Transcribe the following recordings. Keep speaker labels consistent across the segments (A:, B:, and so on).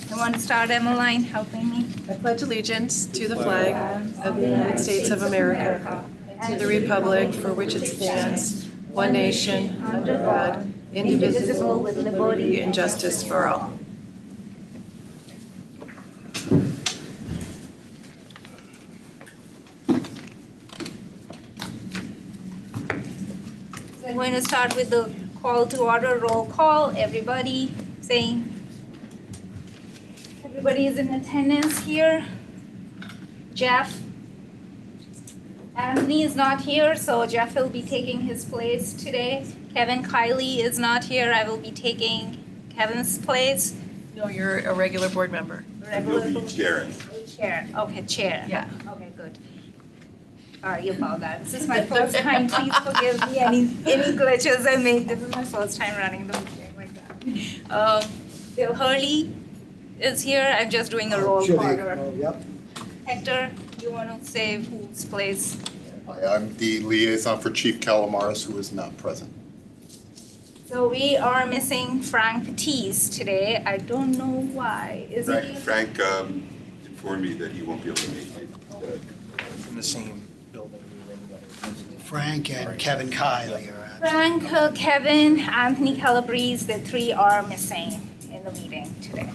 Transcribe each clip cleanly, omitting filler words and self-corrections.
A: I want to start, Emmeline, helping me.
B: I pledge allegiance to the flag of the United States of America and to the republic for which it stands, one nation, under God, indivisible, with liberty and justice for all.
A: So I'm going to start with the call to order, roll call. Everybody saying, everybody is in attendance here. Jeff. Anthony is not here, so Jeff will be taking his place today. Kevin Kiley is not here. I will be taking Kevin's place.
B: No, you're a regular board member.
A: Regular
C: You'll be chair.
A: Chair. Okay, chair.
B: Yeah.
A: Okay, good. Sorry about that. This is my first time. Please forgive me any glitches I make. This is my first time running the meeting like that. Bill Hurley is here. I'm just doing a roll call.
D: Yep.
A: Hector, you want to say whose place?
C: Hi, I'm the liaison for Chief Calamaris, who is not present.
A: So we are missing Frank Patisse today. I don't know why. Is he?
C: Frank informed me that he won't be able to make it.
D: From the same building. Frank and Kevin Kiley are at.
A: Frank, Kevin, Anthony Calabrese, the three are missing in the meeting today.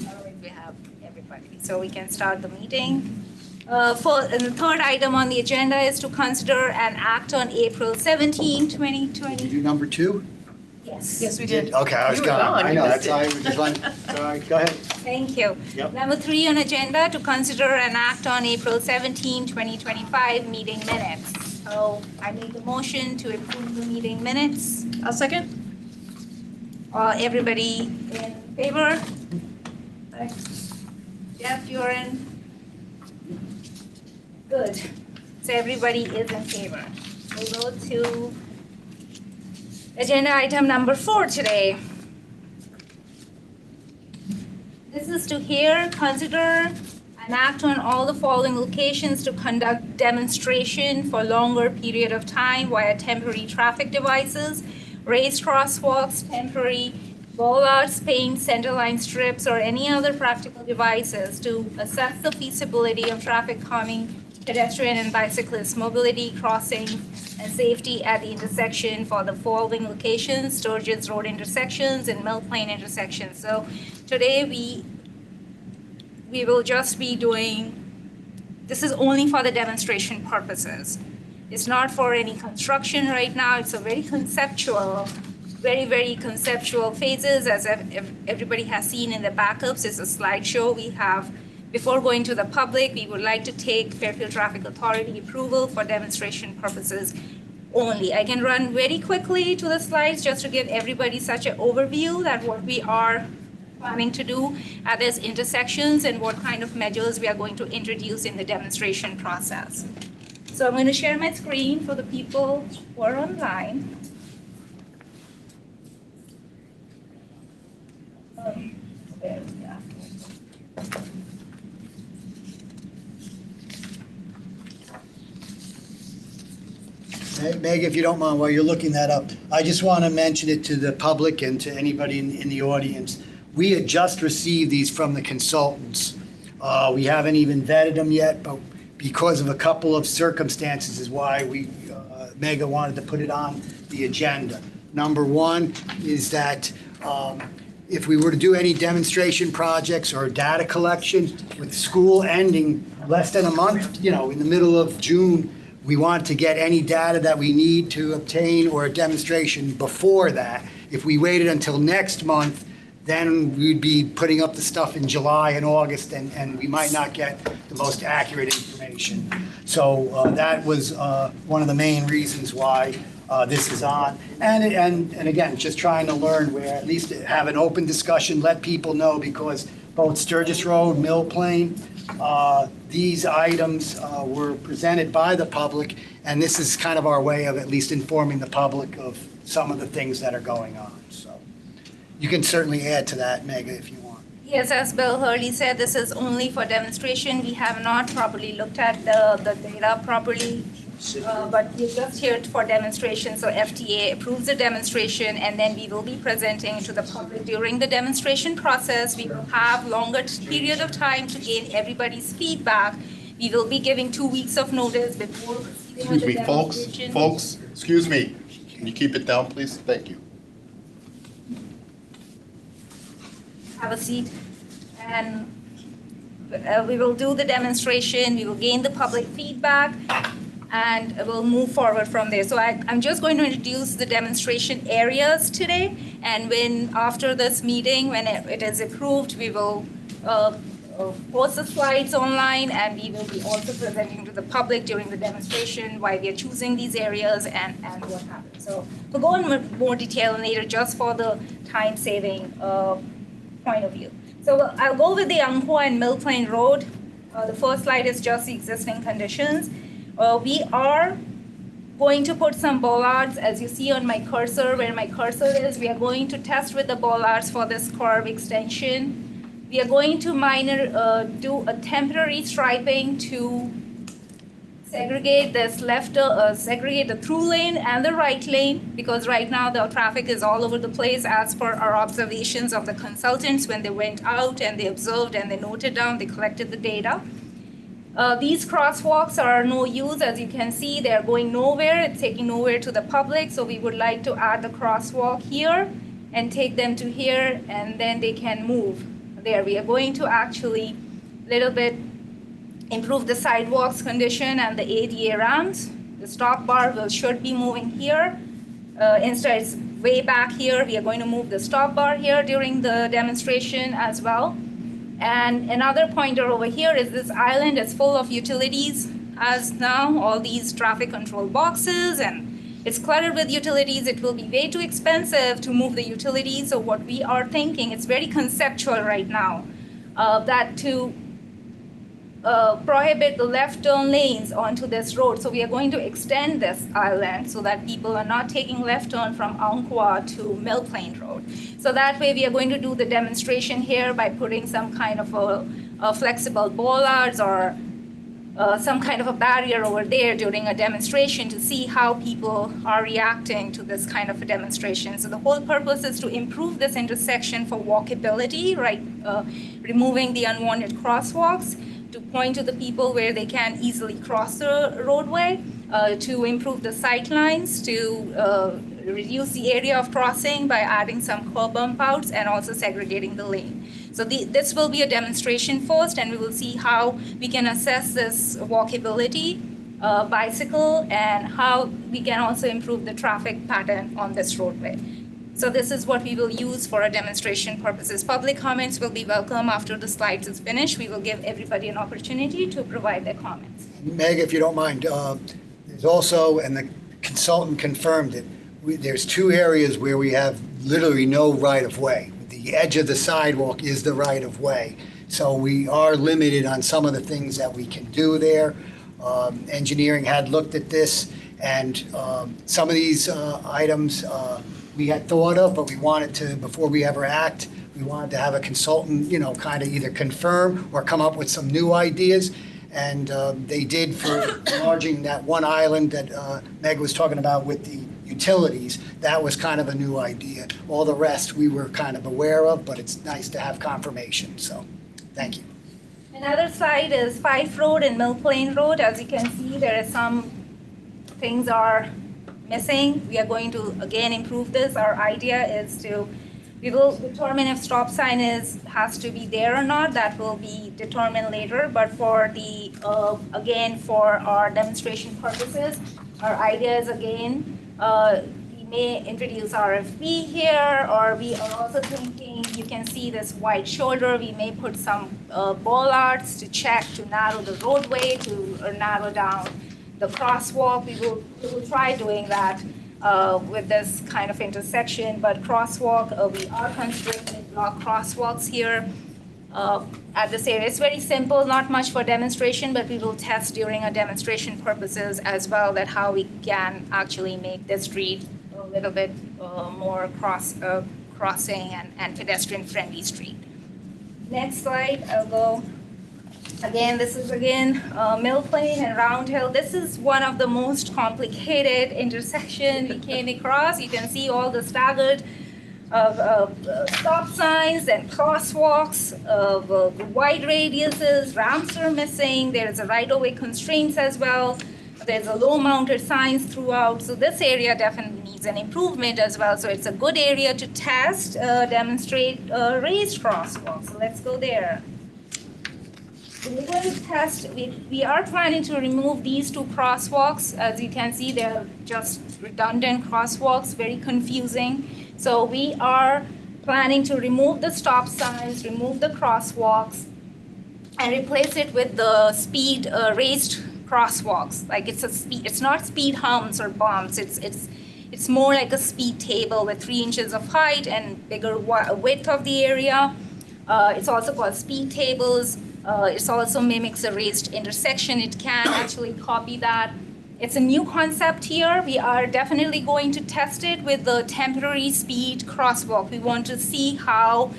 A: Otherwise, we have everybody. So we can start the meeting. And the third item on the agenda is to consider an act on April 17, 2020.
D: Did you do number 2?
A: Yes.
B: Yes, we did.
D: Okay, I was
B: You were
D: gone.
B: gone,
D: I
B: you
D: know,
B: missed
D: that's why I just went, sorry, go ahead.
A: Thank you.
D: Yep.
A: Number 3 on agenda to consider an act on April 17, 2025 meeting minutes. So I make the motion to approve the meeting minutes.
B: I'll second.
A: Everybody in favor? Jeff, you're in? Good. So everybody is in favor. We'll go to agenda item number 4 today. This is to hear, consider, and act on all the following locations to conduct demonstration for longer period of time via temporary traffic devices, raised crosswalks, temporary bollards, paint, centerline strips, or any other practical devices to assess the feasibility of traffic calming, pedestrian and bicyclist mobility, crossing, and safety at the intersection for the following locations: Sturgis Road intersections and Mill Plain intersections. So today we will just be doing, this is only for the demonstration purposes. It's not for any construction right now. It's a very conceptual, very conceptual phases. As everybody has seen in the backups, it's a slideshow we have. Before going to the public, we would like to take Fairfield Traffic Authority approval for demonstration purposes only. I can run very quickly to the slides just to give everybody such an overview that what we are planning to do at these intersections and what kind of measures we are going to introduce in the demonstration process. So I'm going to share my screen for the people who are online. There we go.
D: Meg, if you don't mind, while you're looking that up, I just want to mention it to the public and to anybody in the audience. We had just received these from the consultants. We haven't even vetted them yet, but because of a couple of circumstances is why Mega wanted to put it on the agenda. Number one is that if we were to do any demonstration projects or data collection with school ending less than a month, in the middle of June, we want to get any data that we need to obtain or a demonstration before that. If we waited until next month, then we'd be putting up the stuff in July and August, and we might not get the most accurate information. So that was one of the main reasons why this is on. And again, just trying to learn where at least have an open discussion, let people know, because both Sturgis Road, Mill Plain, these items were presented by the public, and this is kind of our way of at least informing the public of some of the things that are going on. So you can certainly add to that, Mega, if you want.
A: Yes, as Bill Hurley said, this is only for demonstration. We have not properly looked at the data properly. But we're just here for demonstration, so FTA approves the demonstration, and then we will be presenting to the public during the demonstration process. We will have longer period of time to gain everybody's feedback. We will be giving 2 weeks of notice before proceeding with
C: Excuse
A: the
C: me, folks,
A: demonstration.
C: folks, excuse me. Can you keep it down, please? Thank you.
A: Have a seat, and we will do the demonstration, we will gain the public feedback, and we'll move forward from there. So I'm just going to introduce the demonstration areas today, and when, after this meeting, when it is approved, we will post the slides online, and we will be also presenting to the public during the demonstration why we are choosing these areas and what happened. So we'll go into more detail later, just for the time-saving point of view. So I'll go with the Anghua and Mill Plain Road. The first slide is just the existing conditions. We are going to put some bollards, as you see on my cursor, where my cursor is. We are going to test with the bollards for this curve extension. We are going to do a temporary striping to segregate this segregate the through lane and the right lane, because right now the traffic is all over the place as per our observations of the consultants when they went out and they observed and they noted down, they collected the data. These crosswalks are no use. As you can see, they're going nowhere. It's taking nowhere to the public. So we would like to add the crosswalk here and take them to here, and then they can move there. We are going to actually little bit improve the sidewalks condition and the ADA ramps. The stop bar should be moving here. Instead, it's way back here. We are going to move the stop bar here during the demonstration as well. And another pointer over here is this island is full of utilities as now, all these traffic control boxes, and it's cluttered with utilities. It will be way too expensive to move the utilities. So what we are thinking, it's very conceptual right now, that to prohibit the left turn lanes onto this road. So we are going to extend this island so that people are not taking left turn from Anghua to Mill Plain Road. So that way we are going to do the demonstration here by putting some kind of a flexible bollards or some kind of a barrier over there during a demonstration to see how people are reacting to this kind of a demonstration. So the whole purpose is to improve this intersection for walkability, right? Removing the unwanted crosswalks, to point to the people where they can easily cross the roadway, to improve the sight lines, to reduce the area of crossing by adding some curb bump outs and also segregating the lane. So this will be a demonstration first, and we will see how we can assess this walkability, bicycle, and how we can also improve the traffic pattern on this roadway. So this is what we will use for our demonstration purposes. Public comments will be welcome after the slides is finished. We will give everybody an opportunity to provide their comments.
D: Meg, if you don't mind, there's also, and the consultant confirmed it, there's two areas where we have literally no right-of-way. The edge of the sidewalk is the right-of-way. So we are limited on some of the things that we can do there. Engineering had looked at this, and some of these items we had thought of, but we wanted to, before we ever act, we wanted to have a consultant, kind of either confirm or come up with some new ideas. And they did for enlarging that one island that Meg was talking about with the utilities. That was kind of a new idea. All the rest we were kind of aware of, but it's nice to have confirmation. So, thank you.
A: Another slide is Fife Road and Mill Plain Road. As you can see, there are some things are missing. We are going to again improve this. Our idea is we will determine if stop sign has to be there or not. That will be determined later. But for the again, for our demonstration purposes, our idea is again we may introduce RFB here, or we are also thinking, you can see this wide shoulder. We may put some bollards to check to narrow the roadway, to narrow down the crosswalk. We will try doing that with this kind of intersection, but crosswalk, we are considering mid-block crosswalks here at this area. It's very simple, not much for demonstration, but we will test during our demonstration purposes as well, that how we can actually make this street a little bit more crossing and pedestrian-friendly street. Next slide, I'll go Again, this is Mill Plain and Round Hill. This is one of the most complicated intersection we came across. You can see all the staggered stop signs and crosswalks, wide radiuses, ramps are missing. There's a right-of-way constraints as well. There's a low-mounted signs throughout. So this area definitely needs an improvement as well. So it's a good area to test, demonstrate raised crosswalks. So let's go there. So we're going to test, we are planning to remove these two crosswalks. As you can see, they're just redundant crosswalks, very confusing. So we are planning to remove the stop signs, remove the crosswalks, and replace it with the speed raised crosswalks. Like it's not speed humps or bumps. It's more like a speed table with 3 inches of height and bigger width of the area. It's also called speed tables. It also mimics a raised intersection. It can actually copy that. It's a new concept here. We are definitely going to test it with the temporary speed crosswalk. We want to see how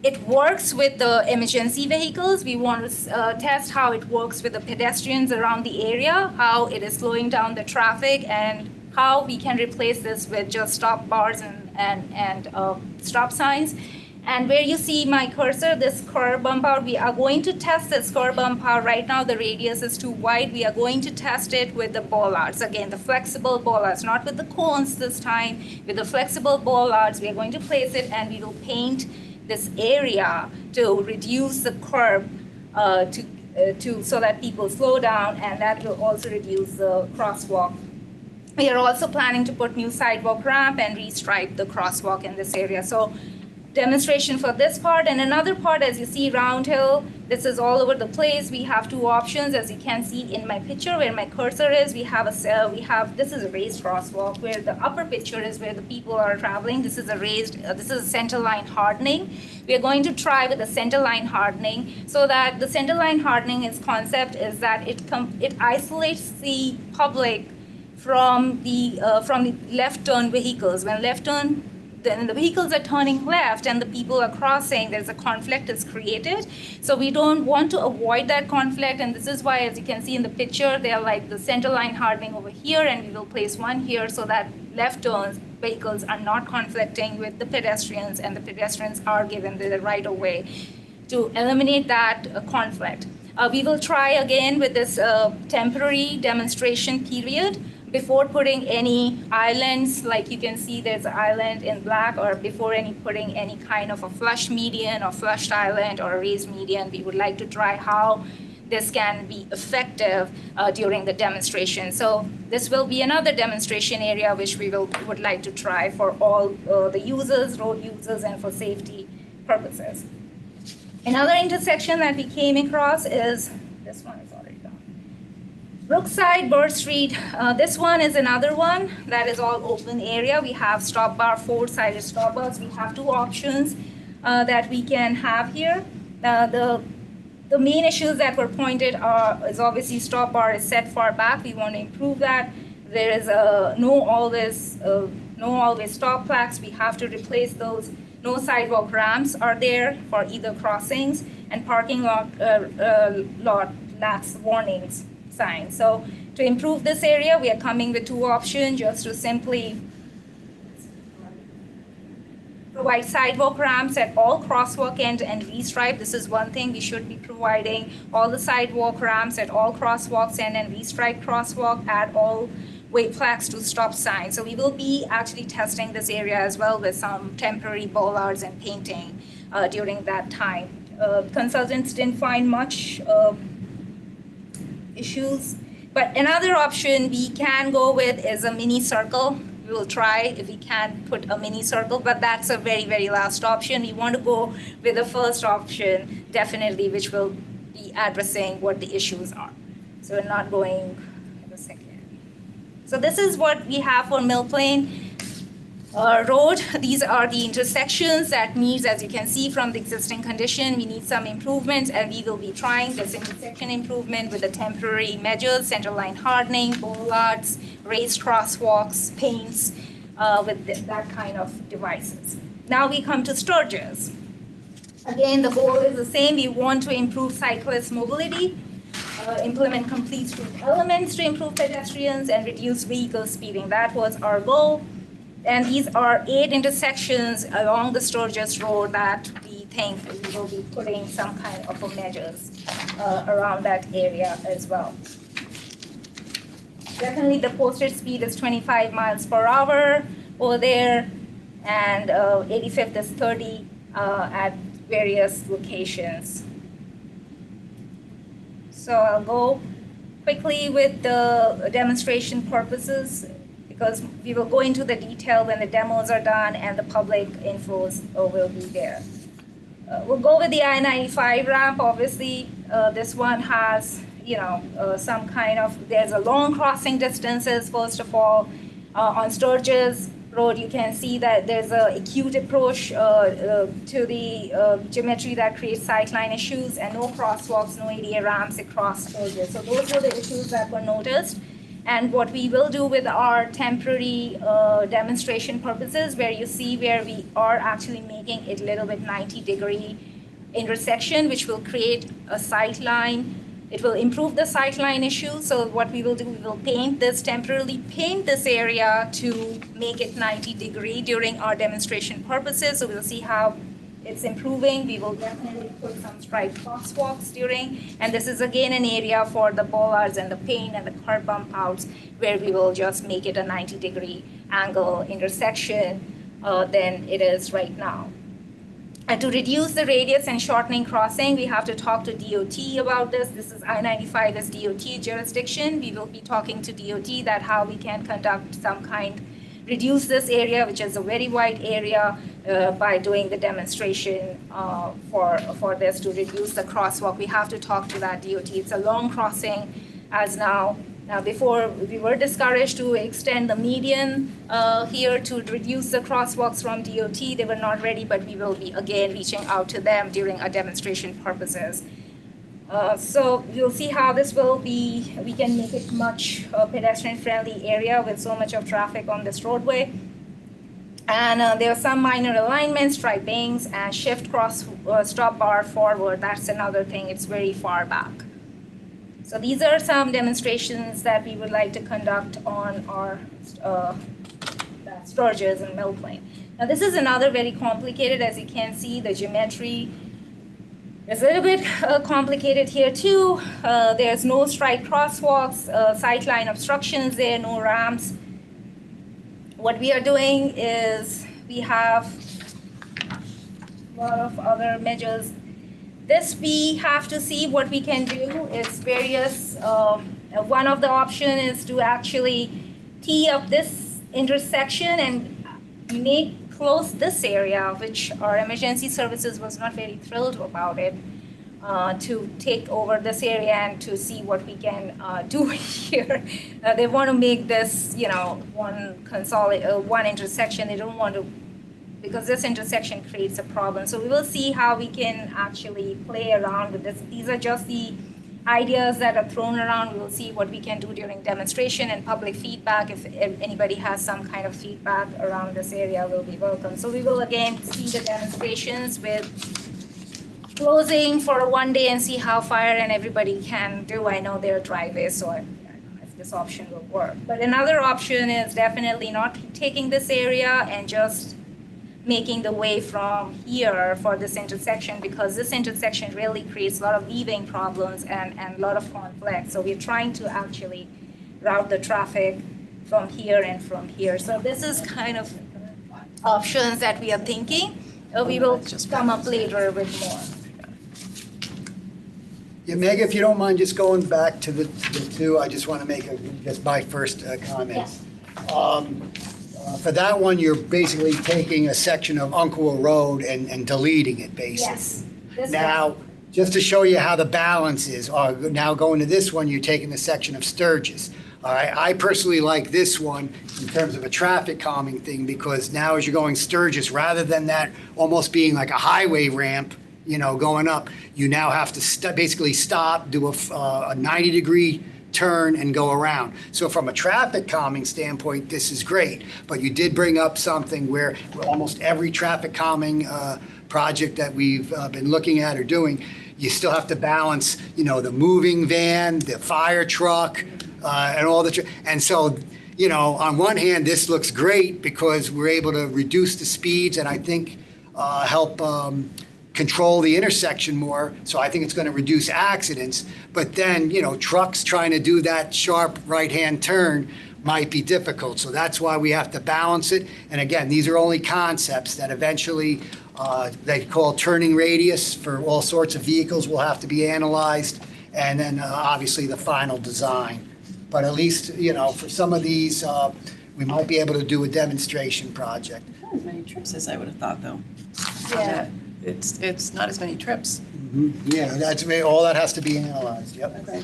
A: it works with the emergency vehicles. We want to test how it works with the pedestrians around the area, how it is slowing down the traffic, and how we can replace this with just stop bars and stop signs. And where you see my cursor, this curb bump out, we are going to test this curb bump out. Right now, the radius is too wide. We are going to test it with the bollards. Again, the flexible bollards, not with the cones this time. With the flexible bollards, we are going to place it and we will paint this area to reduce the curb so that people slow down, and that will also reduce the crosswalk. We are also planning to put new sidewalk ramp and restripe the crosswalk in this area. So demonstration for this part. And another part, as you see, Round Hill, this is all over the place. We have 2 options, as you can see in my picture where my cursor is. This is a raised crosswalk where the upper picture is where the people are traveling. This is a center line hardening. We are going to try with the center line hardening, so that the center line hardening concept is that it isolates the public from the left turn vehicles. When the vehicles are turning left and the people are crossing, there's a conflict is created. So we don't want to avoid that conflict, and this is why, as you can see in the picture, they're like the center line hardening over here, and we will place one here so that left turns vehicles are not conflicting with the pedestrians, and the pedestrians are given the right of way to eliminate that conflict. We will try again with this temporary demonstration period before putting any islands, like you can see there's an island in black, or before putting any kind of a flush median or flushed island or a raised median. We would like to try how this can be effective during the demonstration. So this will be another demonstration area which we would like to try for all the users, road users, and for safety purposes. Another intersection that we came across is this one. Brookside, Bird Street, this one is another one that is all open area. We have stop bar, 4-sided stop bars. We have 2 options that we can have here. The main issues that were pointed is obviously stop bar is set far back. We want to improve that. There is no always stop plaques. We have to replace those. No sidewalk ramps are there for either crossings, and parking lot lacks warnings signs. So to improve this area, we are coming with 2 options, just to simply provide sidewalk ramps at all crosswalk end and restripe. This is one thing we should be providing, all the sidewalk ramps at all crosswalks end and restripe crosswalk, add all wait flags to stop signs. So we will be actually testing this area as well with some temporary bollards and painting during that time. Consultants didn't find much issues. But another option we can go with is a mini circle. We will try if we can put a mini circle, but that's a very, very last option. We want to go with the first option, definitely, which will be addressing what the issues are. So we're not going in a second. So this is what we have for Mill Plain Road. These are the intersections that needs, as you can see from the existing condition, we need some improvements, and we will be trying this intersection improvement with the temporary measures, center line hardening, bollards, raised crosswalks, paints, with that kind of devices. Now we come to Sturgis. Again, the goal is the same. We want to improve cyclist mobility, implement complete street elements to improve pedestrians, and reduce vehicle speeding. That was our goal. And these are 8 intersections along the Sturgis Road that we think we will be putting some kind of measures around that area as well. Definitely the posted speed is 25 miles per hour over there, and 85th is 30 at various locations. So I'll go quickly with the demonstration purposes, because we will go into the detail when the demos are done and the public infos will be there. We'll go with the I-95 ramp. Obviously, this one has, some kind of, there's a long crossing distances, first of all. On Sturgis Road, you can see that there's an acute approach to the geometry that creates sightline issues, and no crosswalks, no ADA ramps across Sturgis. So those were the issues that were noticed. And what we will do with our temporary demonstration purposes, where you see where we are actually making it a little bit 90-degree intersection, which will create a sight line. It will improve the sight line issue. So what we will do, we will temporarily paint this area to make it 90-degree during our demonstration purposes. So we'll see how it's improving. We will definitely put some striped crosswalks during, and this is again an area for the bollards and the paint and the curb bump outs, where we will just make it a 90-degree angle intersection than it is right now. And to reduce the radius and shortening crossing, we have to talk to DOT about this. This is I-95 is DOT jurisdiction. We will be talking to DOT that how we can conduct some kind, reduce this area, which is a very wide area, by doing the demonstration for this to reduce the crosswalk. We have to talk to that DOT. It's a long crossing as now. Now, before we were discouraged to extend the median here to reduce the crosswalks from DOT. They were not ready, but we will be again reaching out to them during our demonstration purposes. So you'll see how this will be, we can make it much pedestrian-friendly area with so much of traffic on this roadway. And there are some minor alignments, stripings, and shift cross stop bar forward. That's another thing, it's very far back. So these are some demonstrations that we would like to conduct on our Sturgis and Mill Plain. Now this is another very complicated, as you can see, the geometry is a little bit complicated here too. There's no striped crosswalks, sightline obstructions there, no ramps. What we are doing is we have a lot of other measures. This we have to see what we can do is various, one of the option is to actually tee up this intersection and close this area, which our emergency services was not very thrilled about it, to take over this area and to see what we can do here. They want to make this, one intersection. They don't want to, because this intersection creates a problem. So we will see how we can actually play around with this. These are just the ideas that are thrown around. We will see what we can do during demonstration and public feedback. If anybody has some kind of feedback around this area, will be welcome. So we will again see the demonstrations with closing for one day and see how fire and everybody can do. I know their driveways, so I don't know if this option will work. But another option is definitely not taking this area and just making the way from here for this intersection, because this intersection really creates a lot of weaving problems and a lot of conflict. So we're trying to actually route the traffic from here and from here. So this is kind of options that we are thinking. We will just come up later with more.
D: Yeah, Meg, if you don't mind just going back to the two, I just want to make just my first comment. For that one, you're basically taking a section of Umpqua Road and deleting it, basically.
A: Yes.
D: Now, just to show you how the balance is, now going to this one, you're taking the section of Sturgis. All right, I personally like this one in terms of a traffic calming thing, because now as you're going Sturgis, rather than that almost being like a highway ramp, going up, you now have to basically stop, do a 90-degree turn and go around. So from a traffic calming standpoint, this is great. But you did bring up something where almost every traffic calming project that we've been looking at or doing, you still have to balance, the moving van, the fire truck, and all the, and so, on one hand, this looks great because we're able to reduce the speeds and I think help control the intersection more. So I think it's going to reduce accidents. But then, trucks trying to do that sharp right-hand turn might be difficult. So that's why we have to balance it. And again, these are only concepts that eventually they call turning radius for all sorts of vehicles will have to be analyzed. And then obviously the final design. But at least, for some of these, we might be able to do a demonstration project.
B: Not as many trips as I would have thought, though.
A: Yeah.
B: It's not as many trips.
D: Yeah, all that has to be analyzed, yep.
B: Okay.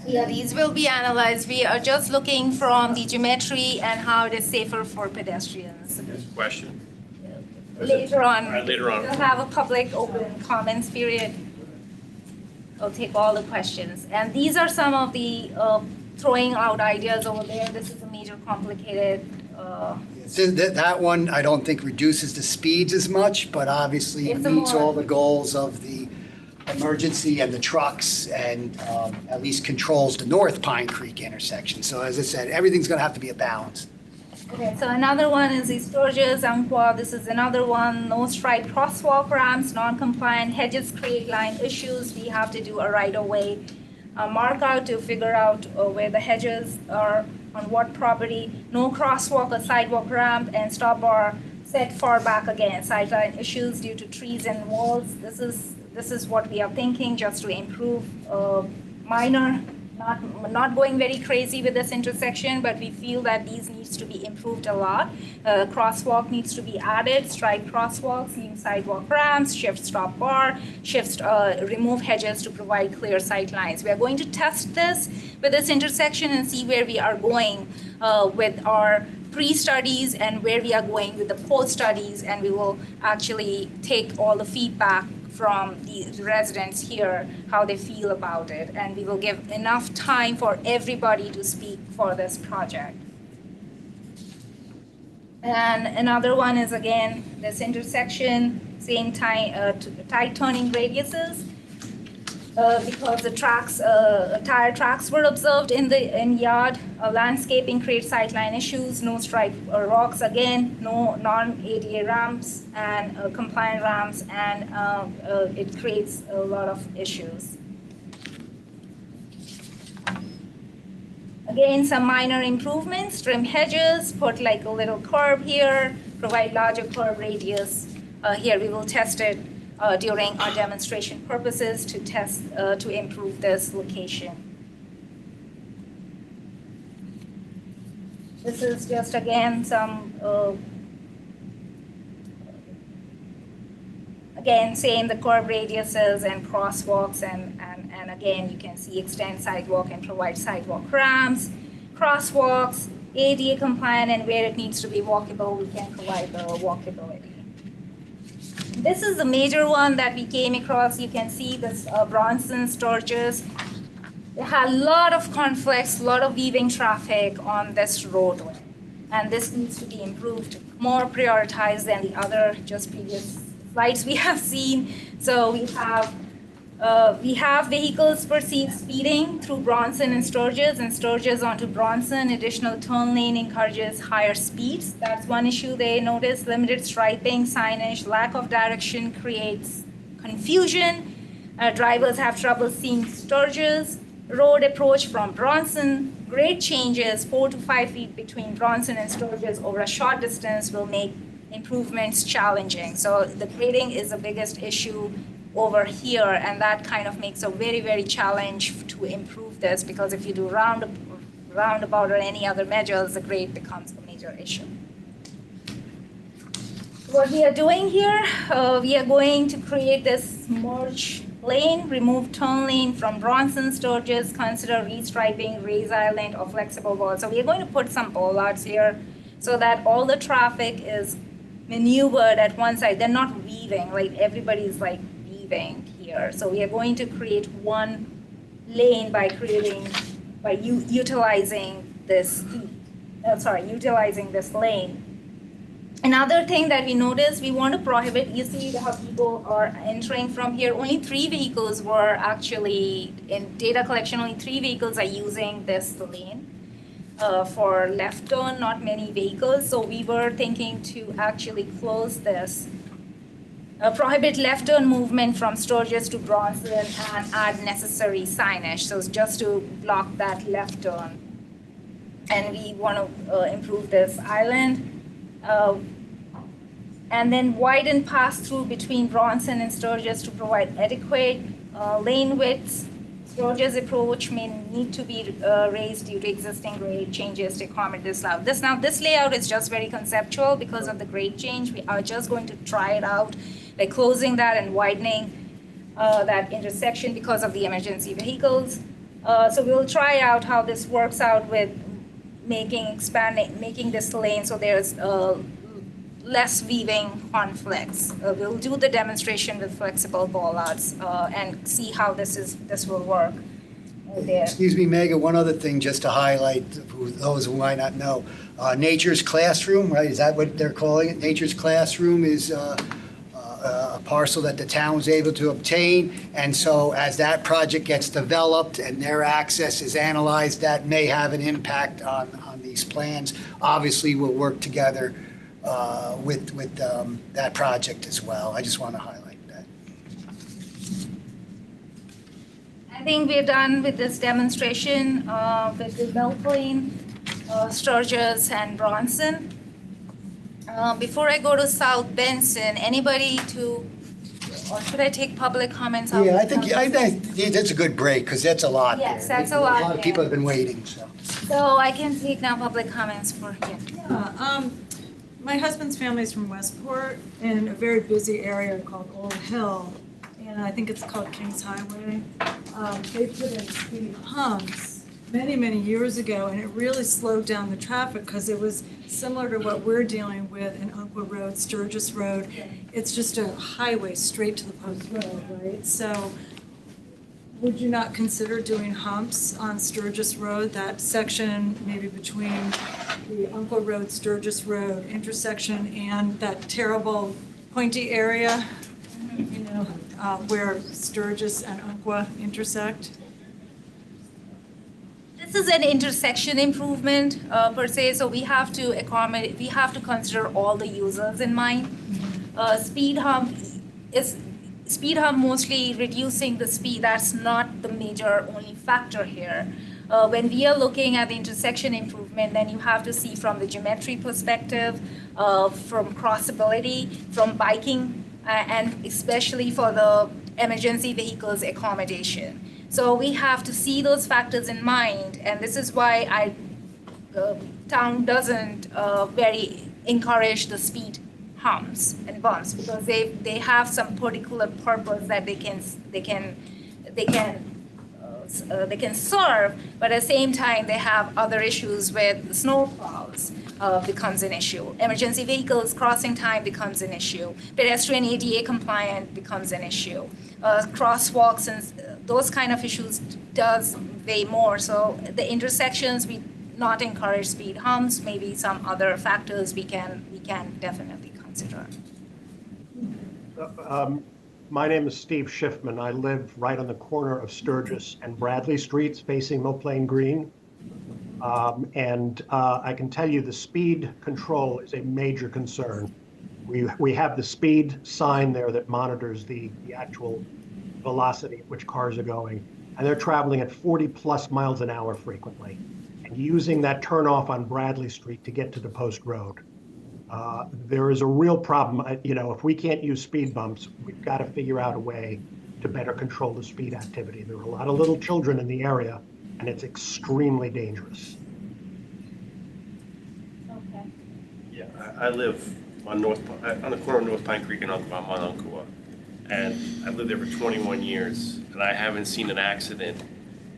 A: Yeah, these will be analyzed. We are just looking from the geometry and how it is safer for pedestrians.
E: Question.
A: Later on.
E: All right, later on.
A: We'll have a public open comments period. I'll take all the questions. And these are some of the throwing out ideas over there. This is a major complicated.
D: So that one, I don't think reduces the speeds as much, but obviously it
A: It's a
D: meets
A: more-
D: all the goals of the emergency and the trucks and at least controls the North Pine Creek intersection. So as I said, everything's going to have to be a balance.
A: Okay, so another one is the Sturgis, Umpqua. This is another one. No stripe crosswalk ramps, non-compliant hedges create line issues. We have to do a right-of-way mark out to figure out where the hedges are on what property. No crosswalk or sidewalk ramp and stop bar set far back again. Sideline issues due to trees and walls. This is what we are thinking, just to improve minor. Not going very crazy with this intersection, but we feel that these needs to be improved a lot. Crosswalk needs to be added, striped crosswalks, new sidewalk ramps, shift stop bar, remove hedges to provide clear sight lines. We are going to test this with this intersection and see where we are going with our pre-studies and where we are going with the post-studies, and we will actually take all the feedback from the residents here, how they feel about it, and we will give enough time for everybody to speak for this project. And another one is, again, this intersection, same time, tight turning radiuses, because the tire tracks were observed in yard. Landscaping creates sightline issues, no stripe rocks again, no non-ADA ramps and compliant ramps, and it creates a lot of issues. Again, some minor improvements, trim hedges, put like a little curb here, provide larger curb radius. Here we will test it during our demonstration purposes to improve this location. This is just again some, again, same the curb radiuses and crosswalks and again, you can see extend sidewalk and provide sidewalk ramps, crosswalks, ADA compliant, and where it needs to be walkable, we can provide the walkability. This is the major one that we came across. You can see this Bronson Sturgis. They had a lot of conflicts, a lot of weaving traffic on this roadway. And this needs to be improved, more prioritized than the other just previous slides we have seen. So we have vehicles perceived speeding through Bronson and Sturgis onto Bronson. Additional turn lane encourages higher speeds. That's one issue they noticed. Limited striping, signage, lack of direction creates confusion. Drivers have trouble seeing Sturgis. Road approach from Bronson. Grade changes 4 to 5 feet between Bronson and Sturgis over a short distance will make improvements challenging. So the grading is the biggest issue over here, and that kind of makes a very, very challenge to improve this, because if you do roundabout or any other measures, the grade becomes a major issue. What we are doing here, we are going to create this merge lane, remove turn lane from Bronson Sturgis, consider restriping, raise island, or flexible wall. So we are going to put some bollards here so that all the traffic is maneuvered at one side. They're not weaving, like everybody's like weaving here. So we are going to create one lane by utilizing this utilizing this lane. Another thing that we noticed, we want to prohibit, you see how people are entering from here. Only 3 vehicles were actually, in data collection, only 3 vehicles are using this lane for left turn, not many vehicles. So we were thinking to actually close this, prohibit left turn movement from Sturgis to Bronson and add necessary signage. So it's just to block that left turn. And we want to improve this island. And then widen pass-through between Bronson and Sturgis to provide adequate lane widths. Sturgis approach may need to be raised due to existing grade changes to accommodate this layout. This layout is just very conceptual because of the grade change. We are just going to try it out by closing that and widening that intersection because of the emergency vehicles. So we'll try out how this works out with making this lane so there's less weaving conflicts. We'll do the demonstration with flexible bollards and see how this will work there.
D: Excuse me, Megan, one other thing just to highlight for those who might not know. Nature's Classroom, right, is that what they're calling it? Nature's Classroom is a parcel that the town was able to obtain. And so as that project gets developed and their access is analyzed, that may have an impact on these plans. Obviously, we'll work together with that project as well. I just want to highlight that.
A: I think we're done with this demonstration with the Belle Plaine, Sturgis, and Bronson. Before I go to South Benson, anybody or should I take public comments?
D: Yeah, I think that's a good break because that's a lot.
A: Yes,
D: there.
A: that's a lot
D: A lot of
A: there.
D: people have been waiting, so.
A: So I can take now public comments for here.
E: Yeah, my husband's family is from Westport in a very busy area called Old Hill, and I think it's called Kings Highway. They put in speed humps many, many years ago, and it really slowed down the traffic because it was similar to what we're dealing with in Umpqua Road, Sturgis Road. It's just a highway straight to the post road, right? So would you not consider doing humps on Sturgis Road, that section maybe between the Umpqua Road, Sturgis Road intersection and that terrible pointy area, you know, where Sturgis and Umpqua intersect?
A: This is an intersection improvement per se, so we have to accommodate, we have to consider all the users in mind. Speed hump mostly reducing the speed, that's not the major only factor here. When we are looking at the intersection improvement, then you have to see from the geometry perspective, from crossability, from biking, and especially for the emergency vehicles accommodation. So we have to see those factors in mind, and this is why the town doesn't very encourage the speed humps and bumps, because they have some particular purpose that they can serve, but at the same time they have other issues with snow plows becomes an issue. Emergency vehicles crossing time becomes an issue. Pedestrian ADA compliant becomes an issue. Crosswalks and those kind of issues does weigh more. So the intersections, we not encourage speed humps. Maybe some other factors we can definitely consider.
F: My name is Steve Schiffman. I live right on the corner of Sturgis and Bradley Streets facing Mill Plain Green. I can tell you the speed control is a major concern. We have the speed sign there that monitors the actual velocity at which cars are going, and they're traveling at 40 plus miles an hour frequently, and using that turnoff on Bradley Street to get to the post road. There is a real problem. If we can't use speed bumps, we've got to figure out a way to better control the speed activity. There are a lot of little children in the area, and it's extremely dangerous.
A: Okay.
G: Yeah, I live on the corner of North Pine Creek and Mount Umpqua, and I've lived there for 21 years, and I haven't seen an accident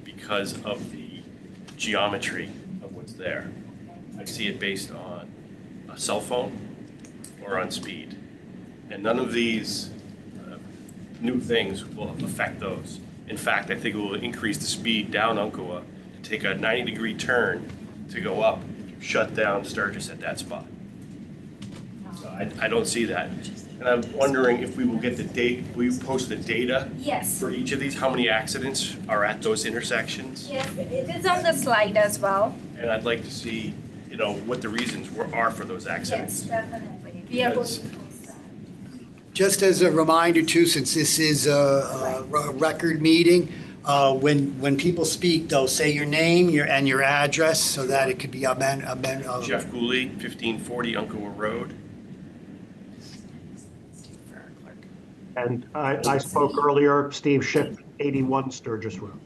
G: because of the geometry of what's there. I see it based on a cell phone or on speed, and none of these new things will affect those. In fact, I think it will increase the speed down Umpqua to take a 90-degree turn to go up, shut down Sturgis at that spot. I don't see that. And I'm wondering if we will get the date, will you post the data
A: Yes.
G: for each of these? How many accidents are at those intersections?
A: Yes, it is on the slide as well.
G: And I'd like to see, what the reasons are for those accidents.
A: Yes, definitely. We are going to
G: Because-
A: post that.
D: Just as a reminder too, since this is a record meeting, when people speak, though, say your name and your address so that it could be
G: Jeff Cooley, 1540 Uncowa Road.
F: And I spoke earlier, Steve Schiff, 81 Sturgis Road.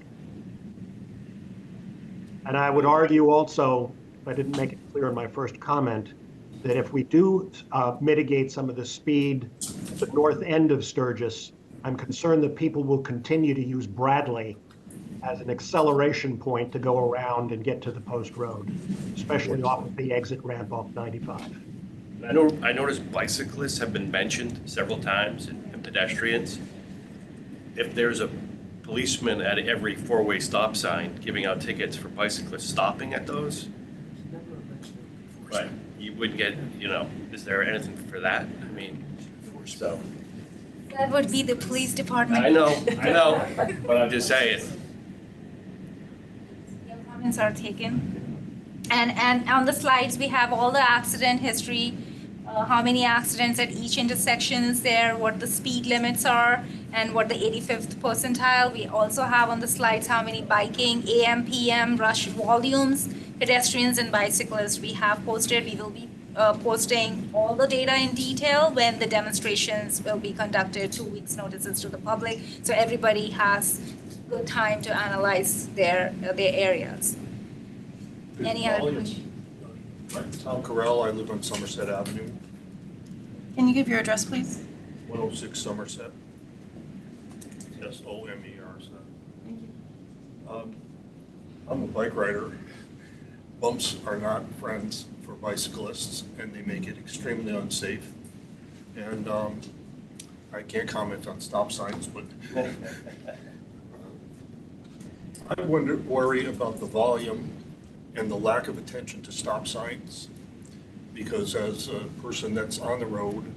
F: And I would argue also, if I didn't make it clear in my first comment, that if we do mitigate some of the speed at the north end of Sturgis, I'm concerned that people will continue to use Bradley as an acceleration point to go around and get to the post road, especially off of the exit ramp off 95.
G: I noticed bicyclists have been mentioned several times and pedestrians. If there's a policeman at every four-way stop sign giving out tickets for bicyclists stopping at those, but you wouldn't get, is there anything for that? I mean, so.
A: That would be the police department.
G: I know, but I'm just saying.
A: Your comments are taken. And on the slides, we have all the accident history, how many accidents at each intersection is there, what the speed limits are, and what the 85th percentile. We also have on the slides how many biking, AM, PM, rush volumes, pedestrians and bicyclists we have posted. We will be posting all the data in detail when the demonstrations will be conducted, 2 weeks notices to the public, so everybody has good time to analyze their areas. Any other questions?
H: Tom Carell, I live on Somerset Avenue,
B: Can you give your address, please?
H: 106 Somerset. SOMER.
B: Thank you.
H: I'm a bike rider. Bumps are not friends for bicyclists, and they make it extremely unsafe. And I can't comment on stop signs, but I worry about the volume and the lack of attention to stop signs, because as a person that's on the road,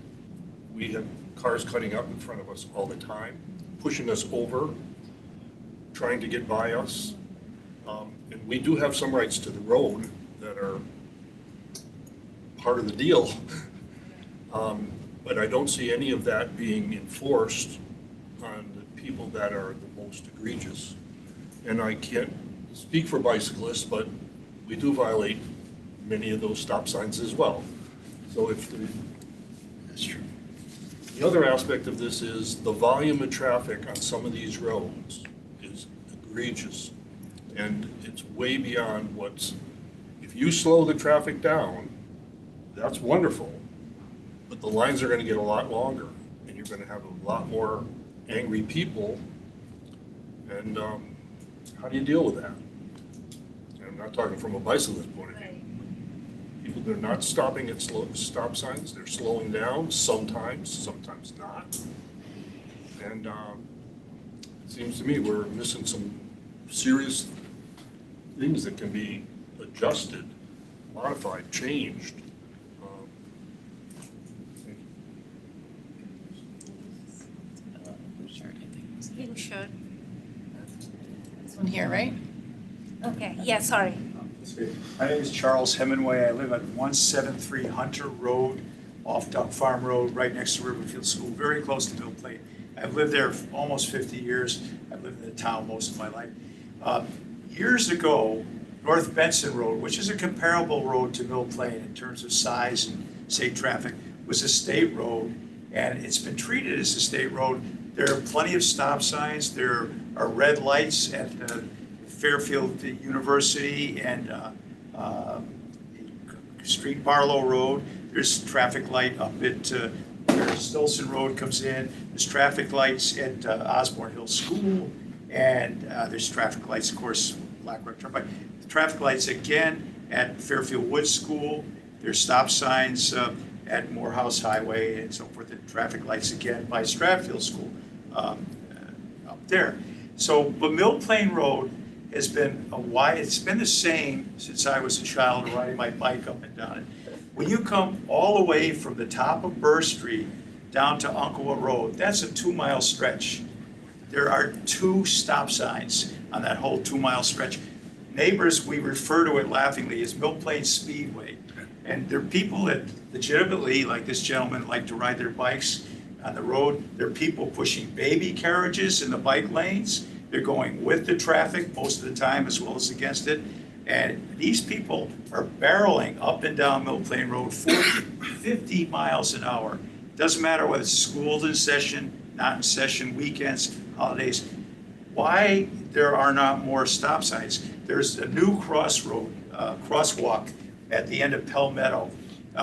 H: we have cars cutting up in front of us all the time, pushing us over, trying to get by us. And we do have some rights to the road that are part of the deal. But I don't see any of that being enforced on the people that are the most egregious. And I can't speak for bicyclists, but we do violate many of those stop signs as well. So
D: That's true.
H: the other aspect of this is the volume of traffic on some of these roads is egregious. And it's way beyond if you slow the traffic down, that's wonderful. But the lines are gonna get a lot longer, and you're gonna have a lot more angry people. And how do you deal with that? And I'm not talking from a bicyclist point of view. People, they're not stopping at stop signs, they're slowing down sometimes not. And it seems to me we're missing some serious things that can be adjusted, modified, changed.
A: You should.
B: This one here, right?
A: Okay, yeah, sorry.
I: My name is Charles Hemingway. I live at 173 Hunter Road, off Duck Farm Road, right next to Riverfield School, very close to Mill Plain. I've lived there for almost 50 years. I've lived in the town most of my life. Years ago, North Benson Road, which is a comparable road to Mill Plain in terms of size and safe traffic, was a state road, and it's been treated as a state road. There are plenty of stop signs. There are red lights at Fairfield University and Street Barlow Road. There's traffic light up at where Stolson Road comes in. There's traffic lights at Osborne Hill School, and there's traffic lights, of course, Black Rock Turnpike. The traffic lights again at Fairfield Woods School. There's stop signs at Morehouse Highway and so forth, and traffic lights again by Stratfield School up there. So, but Mill Plain Road has been it's been the same since I was a child riding my bike up and down it. When you come all the way from the top of Burr Street down to Umpqua Road, that's a 2-mile stretch. There are 2 stop signs on that whole 2-mile stretch. Neighbors, we refer to it laughingly as Mill Plain Speedway. And there are people that legitimately, like this gentleman, like to ride their bikes on the road. There are people pushing baby carriages in the bike lanes. They're going with the traffic most of the time as well as against it. And these people are barreling up and down Mill Plain Road 40, 50 miles an hour. Doesn't matter whether it's school's in session, not in session, weekends, holidays. Why there are not more stop signs? There's a new crosswalk at the end of Palmetto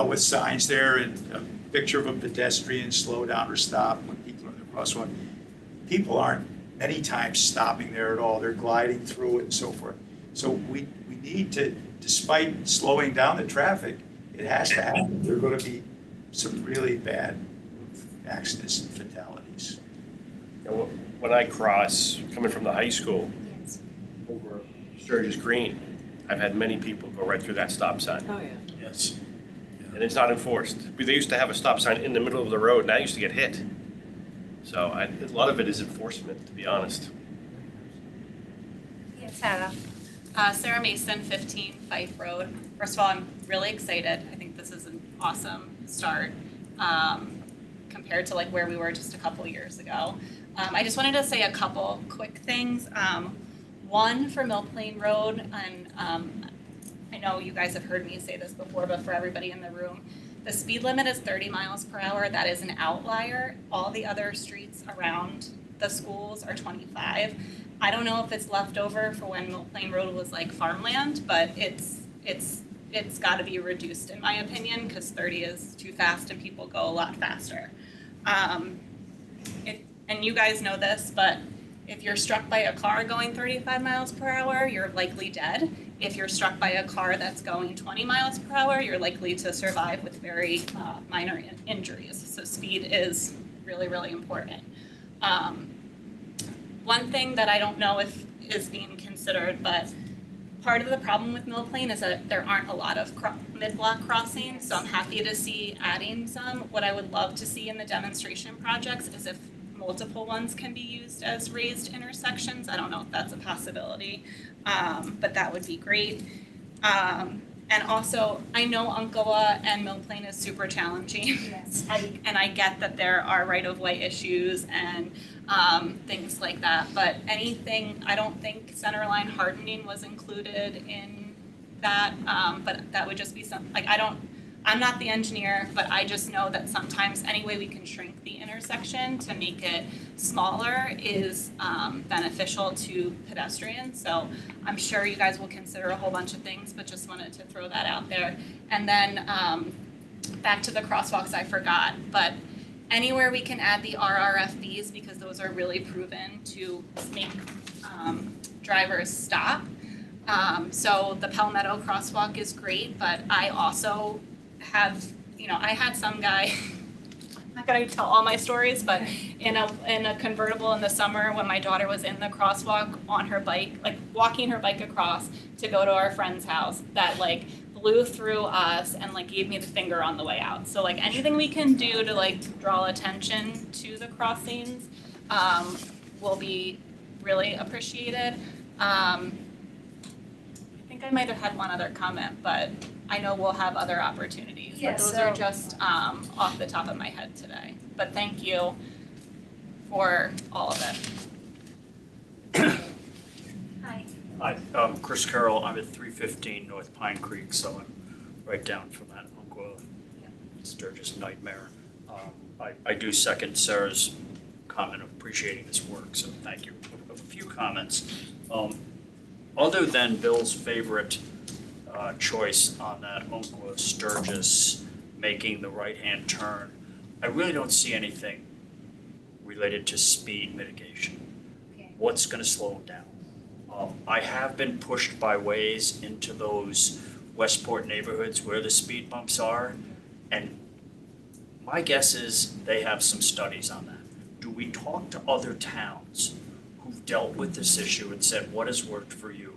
I: with signs there and a picture of a pedestrian, slow down or stop when people are in the crosswalk. People aren't many times stopping there at all. They're gliding through it and so forth. So we need to, despite slowing down the traffic, it has to happen. There are going to be some really bad accidents and fatalities.
G: You know, when I cross, coming from the high school over Sturgis Green, I've had many people go right through that stop sign.
B: Oh, yeah.
C: Yes.
G: And it's not enforced. They used to have a stop sign in the middle of the road, and I used to get hit. So a lot of it is enforcement, to be honest.
A: Yes, Sarah.
J: Sarah Mason, 15 Fife Road. First of all, I'm really excited. I think this is an awesome start compared to like where we were just a couple years ago. I just wanted to say a couple quick things. One for Mill Plain Road, and I know you guys have heard me say this before, but for everybody in the room, the speed limit is 30 miles per hour. That is an outlier. All the other streets around the schools are 25. I don't know if it's left over for when Mill Plain Road was like farmland, but it's got to be reduced in my opinion, because 30 is too fast and people go a lot faster. And you guys know this, but if you're struck by a car going 35 miles per hour, you're likely dead. If you're struck by a car that's going 20 miles per hour, you're likely to survive with very minor injuries. So speed is really, really important. One thing that I don't know if is being considered, but part of the problem with Mill Plain is that there aren't a lot of mid-block crossings, so I'm happy to see adding some. What I would love to see in the demonstration projects is if multiple ones can be used as raised intersections. I don't know if that's a possibility, but that would be great. And also, I know Umpqua and Mill Plain is super challenging.
A: Yes.
J: And I get that there are right-of-way issues and things like that, but anything, I don't think centerline hardening was included in that, but that would just be some, like, I'm not the engineer, but I just know that sometimes any way we can shrink the intersection to make it smaller is beneficial to pedestrians. So I'm sure you guys will consider a whole bunch of things, but just wanted to throw that out there. And then back to the crosswalks, I forgot, but anywhere we can add the RRFBs, because those are really proven to make drivers stop. So the Palmetto crosswalk is great, but I also have, I had some guy, I'm not gonna tell all my stories, but in a convertible in the summer when my daughter was in the crosswalk on her bike, like walking her bike across to go to our friend's house, that like blew through us and like gave me the finger on the way out. So like anything we can do to like draw attention to the crossings will be really appreciated. I think I might have had one other comment, but I know we'll have other opportunities.
A: Yes,
J: But those are just off the top of my head today. But thank you for all of it.
A: Hi.
K: Hi, Chris Carroll. I'm at 315 North Pine Creek, so I'm right down from that Umpqua Sturgis nightmare. I do second Sarah's comment of appreciating this work, so thank you. A few comments. Other than Bill's favorite choice on that Umpqua Sturgis making the right-hand turn, I really don't see anything related to speed mitigation.
A: Okay.
K: What's going to slow them down? I have been pushed by Waze into those Westport neighborhoods where the speed bumps are, and my guess is they have some studies on that. Do we talk to other towns who've dealt with this issue and said, what has worked for you?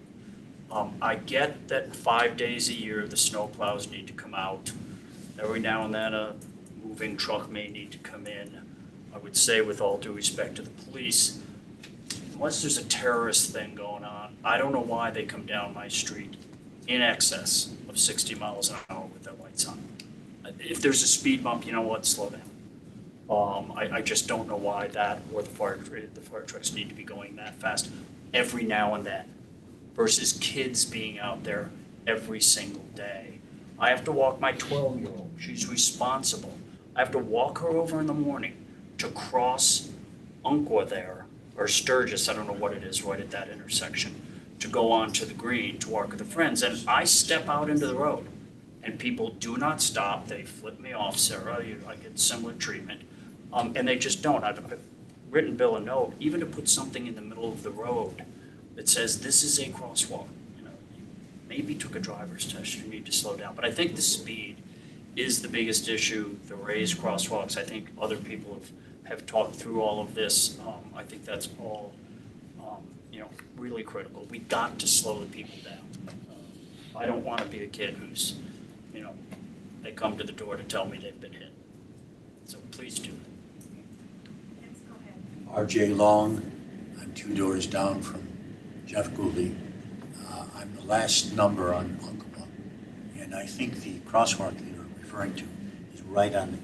K: I get that 5 days a year the snowplows need to come out Every now and then, a moving truck may need to come in. I would say, with all due respect to the police, unless there's a terrorist thing going on, I don't know why they come down my street in excess of 60 miles an hour with their lights on. If there's a speed bump, you know what, slow down. I just don't know why that or the fire trucks need to be going that fast every now and then versus kids being out there every single day. I have to walk my 12-year-old. She's responsible. I have to walk her over in the morning to cross Umpqua there, or Sturgis, I don't know what it is, right at that intersection, to go on to the green to walk with her friends. And I step out into the road, and people do not stop. They flip me off, Sarah. I get similar treatment. And they just don't. I've written Bill a note, even to put something in the middle of the road that says this is a crosswalk. You maybe took a driver's test, you need to slow down. But I think the speed is the biggest issue, the raised crosswalks. I think other people have talked through all of this. I think that's all, really critical. We got to slow the people down. I don't want to be a kid who's, they come to the door to tell me they've been hit. So please do.
L: RJ Long, I'm 2 doors down from Jeff Gooley. I'm the last number on Umpqua, and I think the crosswalk that you're referring to is right on the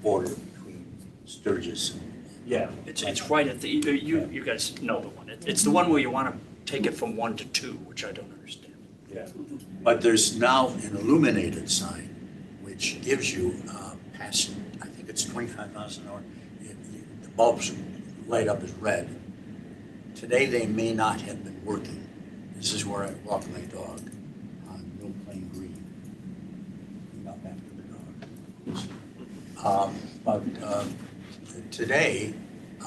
L: border between Sturgis and...
K: Yeah, it's right at the, you guys know the one. It's the one where you want to take it from 1 to 2, which I don't understand.
L: Yeah. But there's now an illuminated sign which gives you past, I think it's 25 miles an hour, the bulbs light up as red. Today they may not have been working. This is where I walk my dog on Mill Plain Green. Not after the dog. But today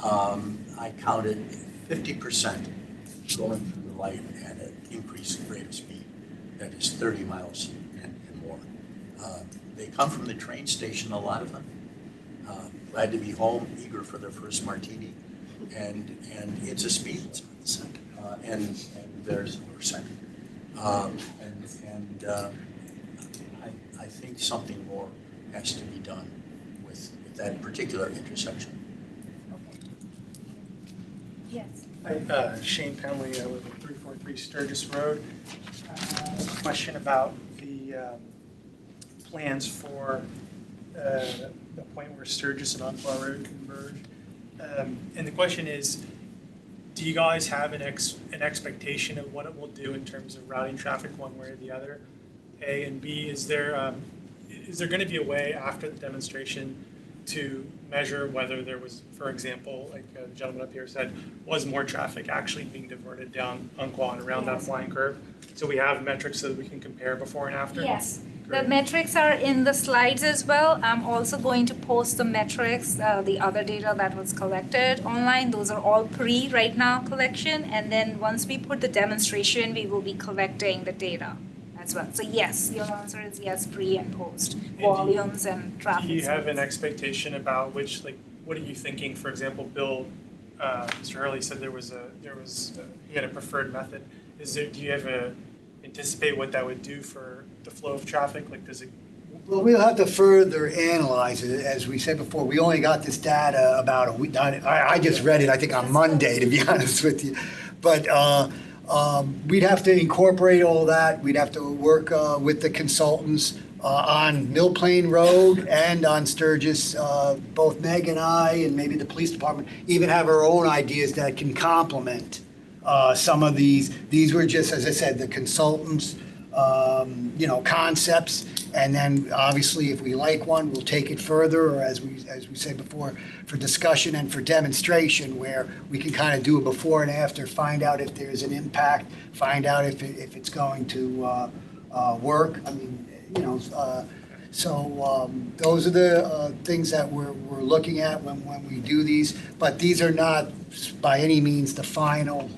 L: I counted 50% going through the light at an increased rate of speed. That is 30 miles and more. They come from the train station, a lot of them. Glad to be home, eager for their first martini. And it's a speed sign. And there's a second. I think something more has to be done with that particular intersection.
A: Yes.
M: Hi, Shane Penley, I live at 343 Sturgis Road. Question about the plans for the point where Sturgis and Umpqua Road converge. And the question is, do you guys have an expectation of what it will do in terms of routing traffic one way or the other? A, and B, is there going to be a way after the demonstration to measure whether there was, for example, like the gentleman up here said, was more traffic actually being diverted down Umpqua and around that flying curve? So we have metrics so that we can compare before and after?
A: Yes.
M: Great.
A: The metrics are in the slides as well. I'm also going to post the metrics, the other data that was collected online. Those are all pre right now collection. And then once we put the demonstration, we will be collecting the data as well. So yes, your answer is yes, pre and post, volumes and traffic.
M: Do you have an expectation about which, like, what are you thinking? For example, Bill, Mr. Hurley said he had a preferred method. Do you have anticipate what that would do for the flow of traffic? Like, does it?
D: Well, we'll have to further analyze it. As we said before, we only got this data about a week. I just read it, I think, on Monday, to be honest with you. But we'd have to incorporate all that. We'd have to work with the consultants on Mill Plain Road and on Sturgis. Both Meg and I, and maybe the police department, even have our own ideas that can complement some of these. These were just, as I said, the consultants' concepts, and then obviously if we like one, we'll take it further, or as we said before, for discussion and for demonstration, where we can kind of do a before and after, find out if there's an impact, find out if it's going to work. I mean, so those are the things that we're looking at when we do these, but these are not by any means the final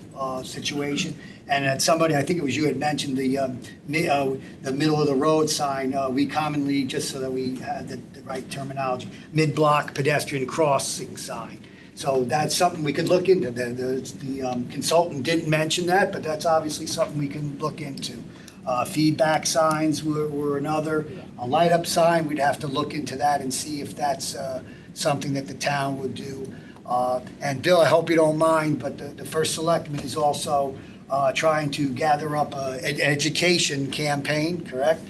D: situation. And at somebody, I think it was you, had mentioned the middle of the road sign. We commonly, just so that we had the right terminology, mid-block pedestrian crossing sign. So that's something we could look into. The consultant didn't mention that, but that's obviously something we can look into. Feedback signs were another. A light-up sign, we'd have to look into that and see if that's something that the town would do. And Bill, I hope you don't mind, but the first selectman is also trying to gather up an education campaign, correct?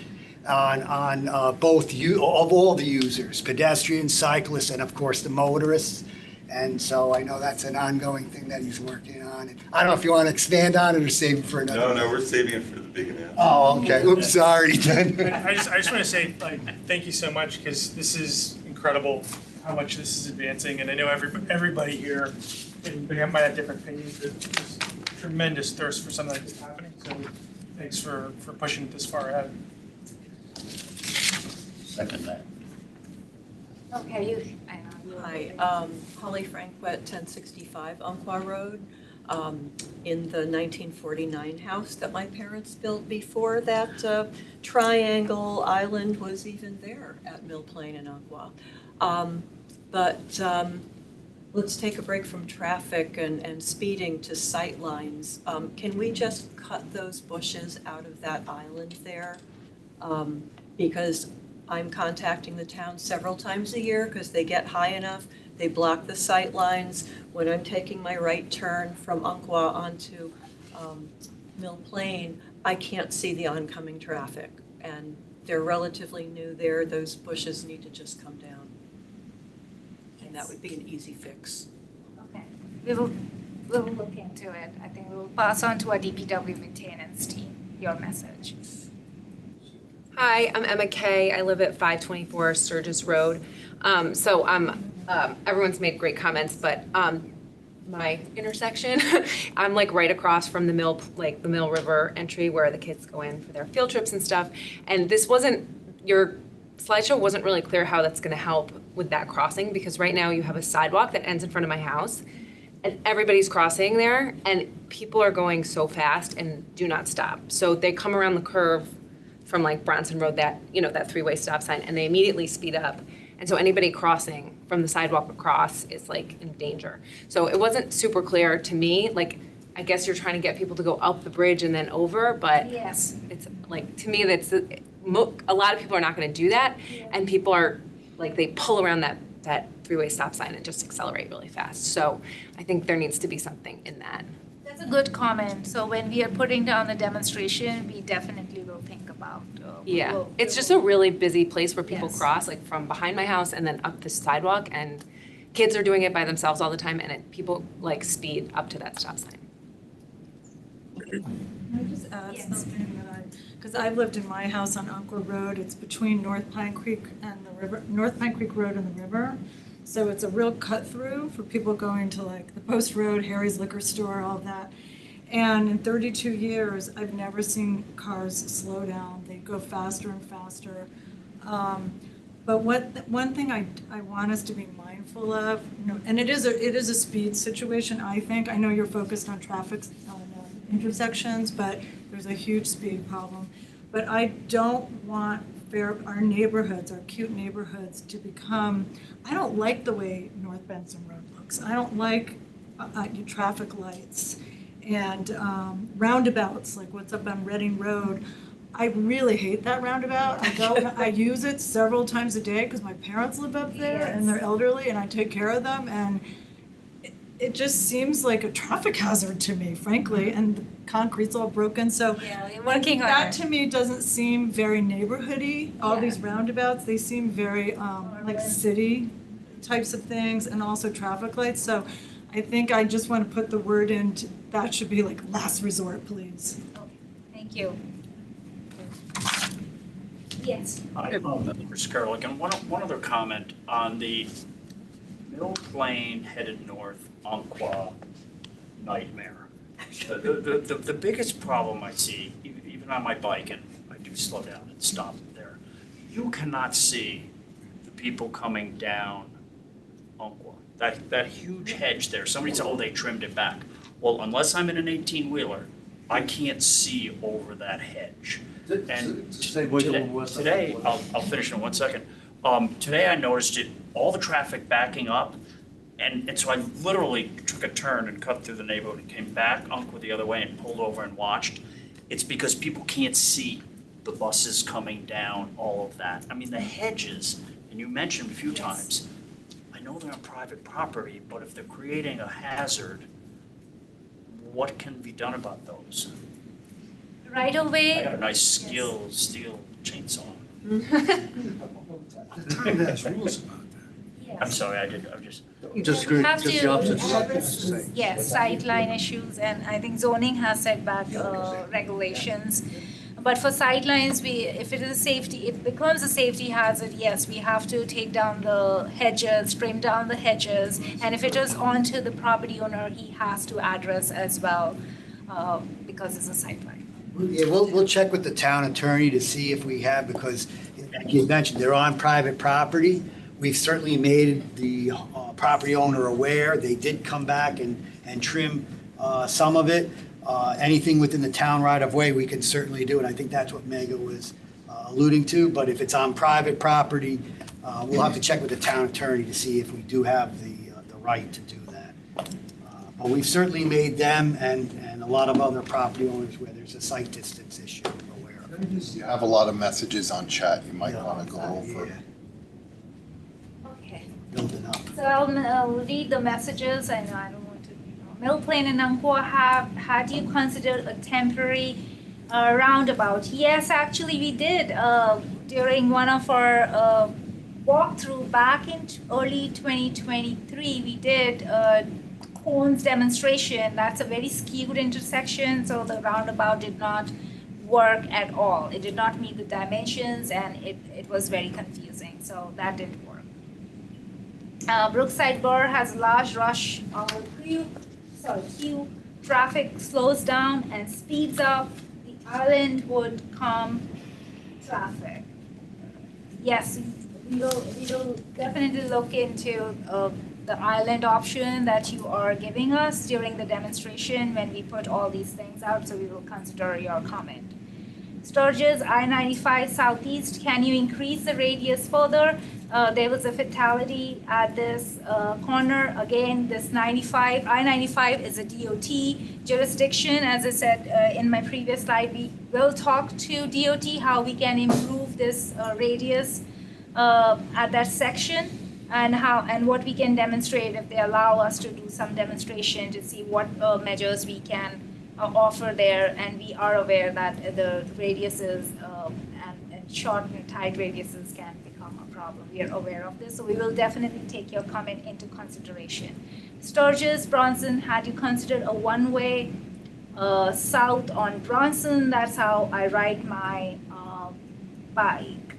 D: On both of all the users, pedestrians, cyclists, and of course the motorists. And so I know that's an ongoing thing that he's working on. I don't know if you want to expand on it or save it for another.
N: No, we're saving it for the big announcement.
D: Oh, okay. Oops, sorry, then.
M: I just want to say, thank you so much, because this is incredible how much this is advancing, and I know everybody here, everybody might have different opinions, but there's tremendous thirst for something like this happening, so thanks for pushing it this far ahead.
L: Second that.
A: Okay,
B: Hi, Holly Frankwet, 1065 Umpqua Road, in the 1949 house that my parents built before that triangle island was even there at Mill Plain in Umpqua. But let's take a break from traffic and speeding to sight lines. Can we just cut those bushes out of that island there? Because I'm contacting the town several times a year because they get high enough. They block the sight lines. When I'm taking my right turn from Umpqua onto Mill Plain, I can't see the oncoming traffic. And they're relatively new there. Those bushes need to just come down. And that would be an easy fix.
A: Okay, we'll look into it. I think we'll pass on to our DPW maintenance team your message.
O: Hi, I'm Emma Kay. I live at 524 Sturgis Road. So everyone's made great comments, but my intersection, I'm like right across from the Mill River entry where the kids go in for their field trips and stuff. And your slideshow wasn't really clear how that's gonna help with that crossing, because right now you have a sidewalk that ends in front of my house and everybody's crossing there and people are going so fast and do not stop. So they come around the curve from like Bronson Road, that three-way stop sign, and they immediately speed up. And so anybody crossing from the sidewalk across is like in danger. So it wasn't super clear to me, like, I guess you're trying to get people to go up the bridge and then over, but
A: Yes.
O: it's like, to me, that's, a lot of people are not gonna do that. And people are, like, they pull around that three-way stop sign and just accelerate really fast. So I think there needs to be something in that.
A: That's a good comment. So when we are putting down the demonstration, we definitely will think about.
O: Yeah, it's just a really busy place where people
A: Yes.
O: cross, like from behind my house and then up the sidewalk, and kids are doing it by themselves all the time, and people like speed up to that stop sign.
E: Can I just add
A: Yes.
E: something because I've lived in my house on Umpqua Road. It's between North Pine Creek and the river, North Pine Creek Road and the river. So it's a real cut through for people going to like the Post Road, Harry's Liquor Store, all of that. And in 32 years, I've never seen cars slow down. They go faster and faster. But one thing I want us to be mindful of, and it is a speed situation, I think. I know you're focused on traffic, on intersections, but there's a huge speed problem. But I don't want our neighborhoods, our cute neighborhoods, to become, I don't like the way North Benson Road looks. I don't like your traffic lights and roundabouts, like what's up on Reading Road. I really hate that roundabout. I use it several times a day because my parents live up there and they're elderly and I take care of them, and it just seems like a traffic hazard to me, frankly, and the concrete's all broken, so
A: Yeah, we're working on
E: that
A: it.
E: to me doesn't seem very neighborhoody. All
A: Yeah.
E: these roundabouts, they seem very like city types of things, and also traffic lights. So I think I just want to put the word in, that should be like last resort, please.
A: Thank you. Yes.
K: Hi, Chris Carroll again. One other comment on the Mill Plain headed north Umpqua nightmare. The biggest problem I see, even on my bike, and I do slow down and stop there, you cannot see the people coming down Umpqua. That huge hedge there, somebody said, oh, they trimmed it back. Well, unless I'm in an 18-wheeler, I can't see over that hedge. And today, I'll finish in 1 second. Today I noticed all the traffic backing up, and so I literally took a turn and cut through the neighborhood and came back Umpqua the other way and pulled over and watched. it's because people can't see the buses coming down, all of that. I mean, the hedges, and you mentioned a few times, I know they're on private property, but if they're creating a hazard, what can be done about those?
A: Right
K: I
A: away.
K: got a nice steel chainsaw.
I: The town has rules about
K: I'm sorry, I'm just.
D: Just
A: We have
D: just the
A: to
D: opposite.
A: address, yes, sightline issues, and I think zoning has setback regulations. But for sightlines, if it is a safety, it becomes a safety hazard, yes, we have to take down the hedges, trim down the hedges. And if it is onto the property owner, he has to address as well, because it's a sightline.
D: Yeah, we'll check with the town attorney to see if we have, because like you mentioned, they're on private property. We've certainly made the property owner aware. They did come back and trim some of it. Anything within the town right of way, we can certainly do, and I think that's what Mega was alluding to. But if it's on private property, we'll have to check with the town attorney to see if we do have the right to do that. But we've certainly made them and a lot of other property owners where there's a site distance issue aware of it.
C: You have a lot of messages on chat you might want to go over.
D: Yeah,
A: Okay.
D: building up.
A: So I'll read the messages, and I don't want to, Mill Plain and Umpqua had you considered a temporary roundabout? Yes, actually we did. During one of our walkthrough back in early 2023, we did cones demonstration. That's a very skewed intersection, so the roundabout did not work at all. It did not meet the dimensions, and it was very confusing, so that didn't work. Brookside Burr has a large rush hour queue. Traffic slows down and speeds up. The island would calm traffic. Yes, we will definitely look into the island option that you are giving us during the demonstration when we put all these things out, so we will consider your comment. Sturgis, I-95 Southeast, can you increase the radius further? There was a fatality at this corner. Again, this I-95 is a DOT jurisdiction. As I said in my previous slide, we will talk to DOT how we can improve this radius at that section, and what we can demonstrate if they allow us to do some demonstration to see what measures we can offer there. And we are aware that the radiuses and short and tight radiuses can become a problem. We are aware of this, so we will definitely take your comment into consideration. Sturgis, Bronson, had you considered a one-way south on Bronson? That's how I ride my bike.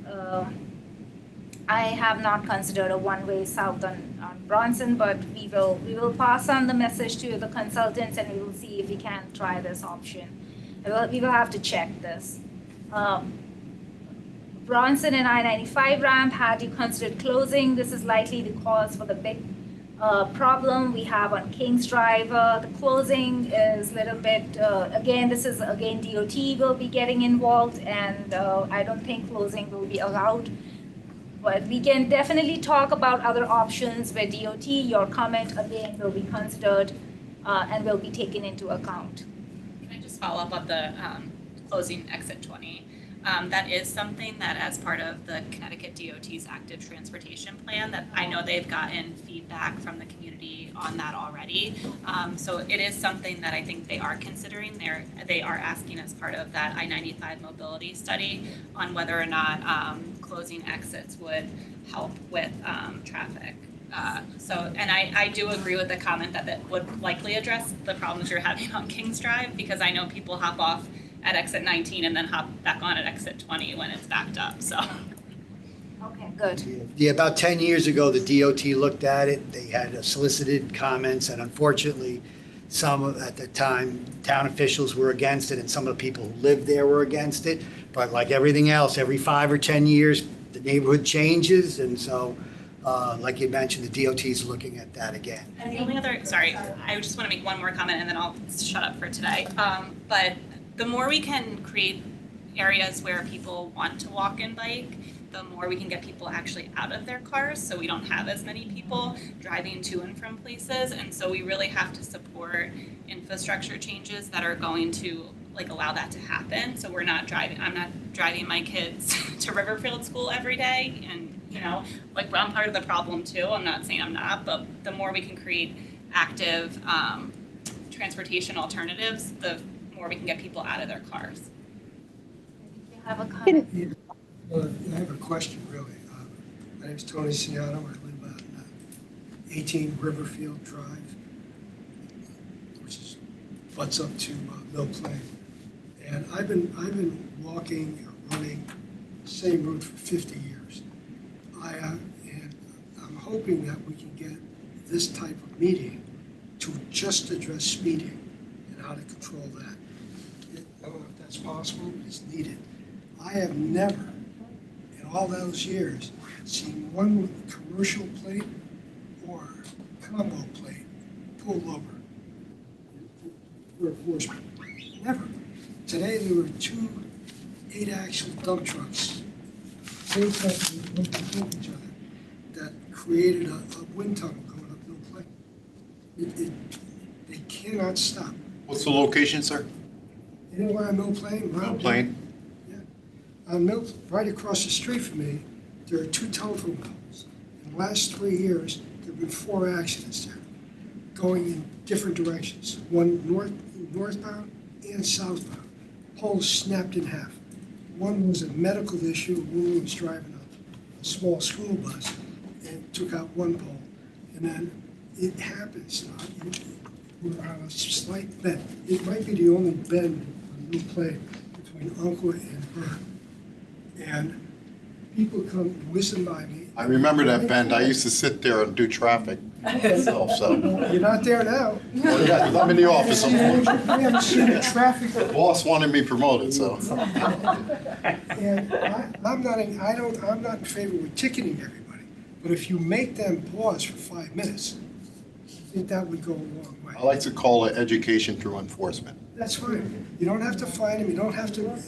A: I have not considered a one-way south on Bronson, but we will pass on the message to the consultants, and we will see if we can try this option. We will have to check this. Bronson and I-95 ramp, had you considered closing? This is likely the cause for the big problem we have on Kings Drive. The closing is a little bit, again, DOT will be getting involved, and I don't think closing will be allowed. But we can definitely talk about other options where DOT, your comment again will be considered and will be taken into account.
J: Can I just follow up on the closing exit 20? That is something that, as part of the Connecticut DOT's active transportation plan, that I know they've gotten feedback from the community on that already. So it is something that I think they are considering. They are asking as part of that I-95 mobility study on whether or not closing exits would help with traffic. And I do agree with the comment that would likely address the problems you're having on Kings Drive, because I know people hop off at exit 19 and then hop back on at exit 20 when it's backed up, so.
A: Okay, good.
D: Yeah, about 10 years ago, the DOT looked at it. They had solicited comments, and unfortunately, some at the time, town officials were against it, and some of the people who lived there were against it. But like everything else, every 5 or 10 years, the neighborhood changes, and so, like you mentioned, the DOT is looking at that again.
J: And the only other, sorry, I just want to make one more comment and then I'll shut up for today. But the more we can create areas where people want to walk and bike, the more we can get people actually out of their cars, so we don't have as many people driving to and from places. And so we really have to support infrastructure changes that are going to like allow that to happen. So I'm not driving my kids to Riverfield School every day. And, you know, like I'm part of the problem too. I'm not saying I'm not, but the more we can create active transportation alternatives, the more we can get people out of their cars.
A: You have a comment?
N: I have a question, really. My name's Tony Ciano. I live on 18 Riverfield Drive, which is butts up to Mill Plain. And I've been walking or running the same route for 50 years. And I'm hoping that we can get this type of meeting to just address speeding and how to control that. I don't know if that's possible, but it's needed. I have never, in all those years, seen one with a commercial plate or combo plate pulled over for enforcement. Never. Today there were 2 8-axle dump trucks, same company, looking each other, that created a wind tunnel going up Mill Plain. They cannot stop.
C: What's the location, sir?
N: You know where on Mill Plain?
C: Mill Plain?
N: On Mill, right across the street from me, there are 2 telephone poles. In the last 3 years, there have been 4 accidents there, going in different directions. One northbound and southbound. Poles snapped in half. One was a medical issue. A woman was driving a small school bus and took out one pole. And then it happens. We're on a slight bend. It might be the only bend on Mill Plain between Umpqua and Burn. And people come whizzing by me.
C: I remember that bend. I used to sit there and do traffic myself, so.
N: You're not there now.
C: I'm in the office, unfortunately.
N: We haven't seen the traffic.
C: The boss wanted me promoted, so.
N: And I'm not in favor of ticketing everybody, but if you make them pause for 5 minutes, I think that would go a long way.
C: I like to call it education through enforcement.
N: That's fine. You don't have to fine them, you don't have to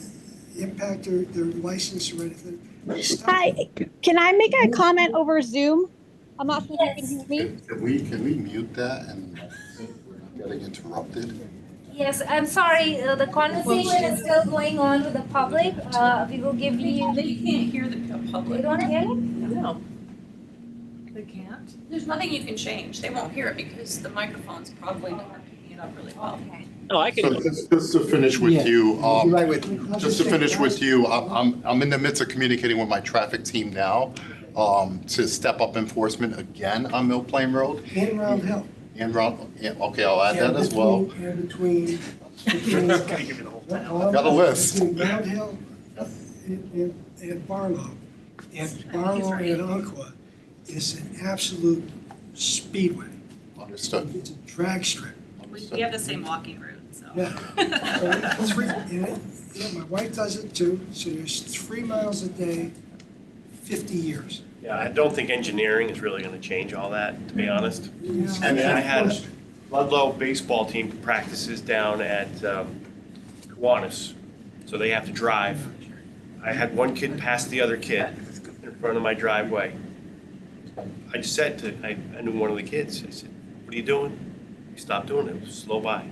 N: impact their license or anything.
P: Hi, can I make a comment over Zoom? I'm not sure if you can hear me.
C: Can we mute that and we're not getting interrupted?
A: Yes, I'm sorry, the conversation is still going on with the public. We will give you.
J: They can't hear the public.
A: They don't hear you?
J: No.
E: They can't?
J: There's nothing you can change. They won't hear it because the microphone's probably not picking it up really well.
A: Okay.
K: No, I
C: So
K: can.
C: just to finish with you,
D: Right with
C: just to finish with you, I'm in the midst of communicating with my traffic team now to step up enforcement again on Mill Plain Road.
N: And Round Hill.
C: And Round, yeah, okay, I'll add that as well.
N: And between.
C: Got a list.
N: Between Round Hill and Barlow. And Barlow and Umpqua is an absolute speedway.
C: Understood.
N: It's a drag strip.
J: We have the same walking route, so.
N: Yeah. My wife does it too, so there's 3 miles a day, 50 years.
G: Yeah, I don't think engineering is really gonna change all that, to be honest.
N: Yeah.
G: And I had a Ludlow baseball team practices down at Kiwanis, so they have to drive. I had one kid pass the other kid in front of my driveway. I just said I knew one of the kids, I said, "What are you doing?" He stopped doing it, slow by.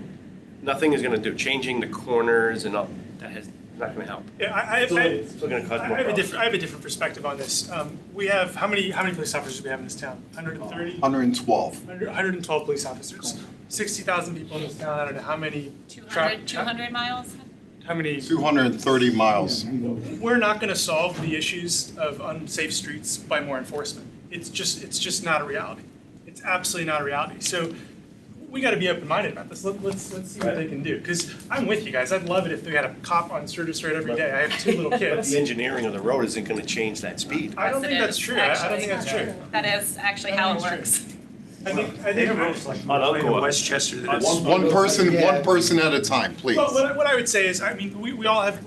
G: Nothing is gonna do, changing the corners and all, that has, not gonna help.
M: Yeah,
G: It's still gonna cause more problems.
M: I have a different perspective on this. We have, how many police officers do we have in this town? 130?
C: 112.
M: 112 police officers. 60,000 people in this town, I don't know how many.
J: 200 miles?
M: How many?
C: 230 miles.
M: We're not gonna solve the issues of unsafe streets by more enforcement. It's just not a reality. It's absolutely not a reality. So we gotta be open-minded about this. Let's see what they can do. Because I'm with you guys. I'd love it if we had a cop on Sturgis Road every day. I have 2 little
G: But
M: kids.
G: the engineering of the road isn't gonna change that speed.
M: I don't think that's true. I don't think that's true.
J: That is actually how it works.
M: I think
G: On Umpqua.
I: Westchester that is.
C: One person at a time, please.
M: Well, what I would say is, I mean, we all have,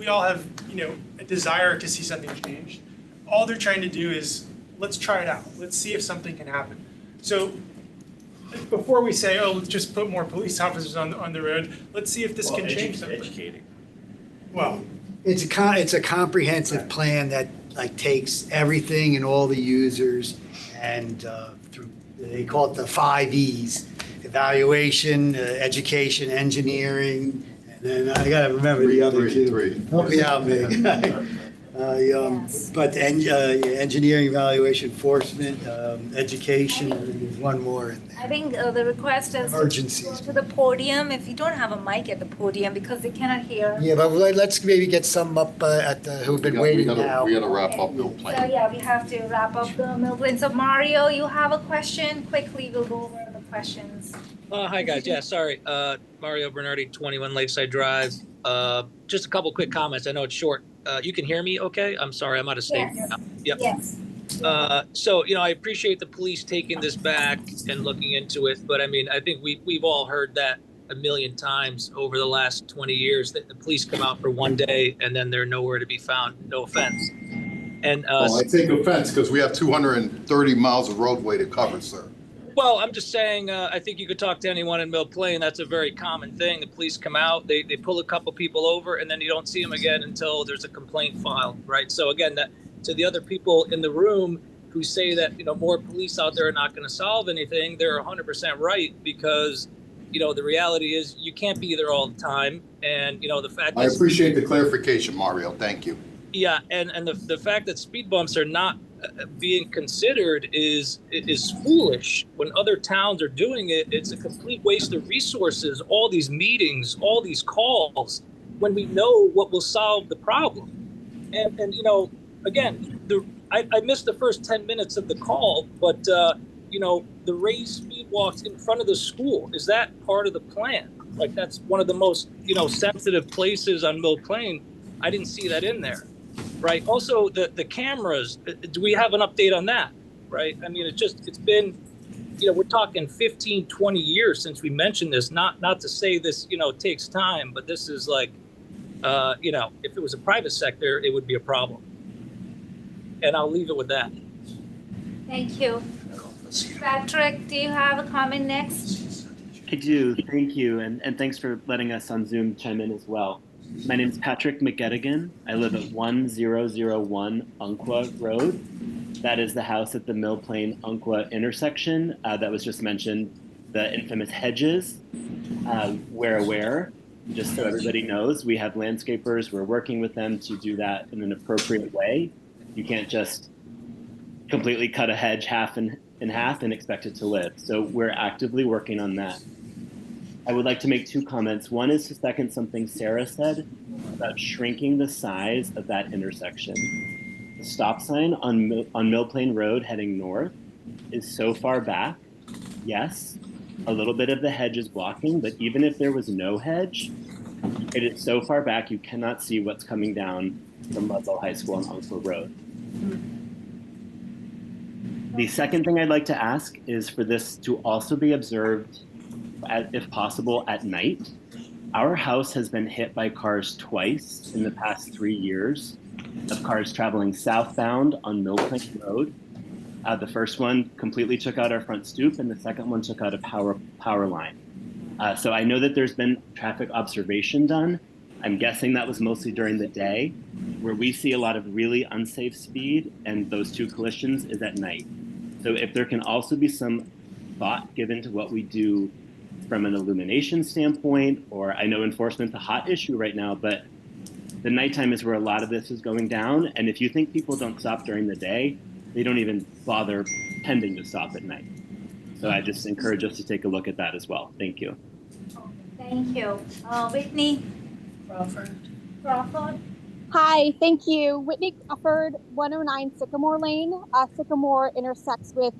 M: you know, a desire to see something changed. All they're trying to do is, let's try it out. Let's see if something can happen. So before we say, oh, let's just put more police officers on the road, let's see if this can change something.
G: Educating.
M: Well,
D: It's a comprehensive plan that like takes everything and all the users and through, they call it the 5 E's: evaluation, education, engineering, Then I gotta remember the other two.
C: Three.
D: Help me out, Meg. But engineering evaluation, enforcement, education, and there's one more in there.
A: I think the request is
D: Emergencies.
A: to the podium, if you don't have a mic at the podium, because they cannot hear.
D: Yeah, but let's maybe get some up at the, who've been waiting now.
C: We gotta wrap up Mill
A: So
C: Plain.
A: yeah, we have to wrap up the mill plane. So Mario, you have a question? Quickly, we'll go over the questions.
Q: Hi, guys. Yeah, sorry. Mario Bernardi, 21 Lakeside Drive. Just a couple quick comments. I know it's short. You can hear me okay? I'm sorry, I'm out of state.
A: Yes.
Q: Yep.
A: Yes.
Q: So, I appreciate the police taking this back and looking into it, but I mean, I think we've all heard that a million times over the last 20 years that the police come out for one day and then they're nowhere to be found. No offense. And
C: I take offense because we have 230 miles of roadway to cover, sir.
Q: well, I'm just saying, I think you could talk to anyone in Mill Plain. That's a very common thing. The police come out, they pull a couple people over, and then you don't see them again until there's a complaint filed, right? So again, that to the other people in the room who say that, more police out there are not going to solve anything, they're 100% right, because, the reality is you can't be there all the time. And, the fact
C: I
Q: that
C: appreciate the clarification, Mario. Thank you.
Q: yeah, and the fact that speed bumps are not being considered is foolish. When other towns are doing it, it's a complete waste of resources, all these meetings, all these calls, when we know what will solve the problem. And again, I missed the first 10 minutes of the call, but the raised speed walks in front of the school, is that part of the plan? Like, that's one of the most sensitive places on Mill Plain. I didn't see that in there. Right. Also, the cameras, do we have an update on that? Right. I mean, it's been, we're talking 15, 20 years since we mentioned this, not to say this, takes time, but this is like, if it was a private sector, it would be a problem. And I'll leave it with that.
A: Thank you. Patrick, do you have a comment next?
R: I do. Thank you. And thanks for letting us on Zoom chime in as well. My name is Patrick McGettigan. I live at 1001 Umpqua Road. That is the house at the Mill Plain Umpqua intersection that was just mentioned, the infamous hedges. We're aware, just so everybody knows, we have landscapers. We're working with them to do that in an appropriate way. You can't just completely cut a hedge in half and expect it to live. So we're actively working on that. I would like to make two comments. One is to second something Sarah said about shrinking the size of that intersection. The stop sign on Mill Plain Road heading north is so far back. Yes, a little bit of the hedge is blocking, but even if there was no hedge, it is so far back you cannot see what's coming down from Ludlow High School on Umpqua Road. The second thing I'd like to ask is for this to also be observed, if possible, at night. Our house has been hit by cars twice in the past 3 years, of cars traveling southbound on Mill Plain Road. The first one completely took out our front stoop, and the second one took out a power line. So I know that there's been traffic observation done. I'm guessing that was mostly during the day. Where we see a lot of really unsafe speed and those two collisions is at night. So if there can also be some thought given to what we do from an illumination standpoint, or I know enforcement's a hot issue right now, but the nighttime is where a lot of this is going down. And if you think people don't stop during the day, they don't even bother tending to stop at night. So I just encourage us to take a look at that as well. Thank you.
A: Thank you. Whitney Crawford.
P: Hi, thank you. Whitney Crawford, 109 Sycamore Lane. Sycamore intersects with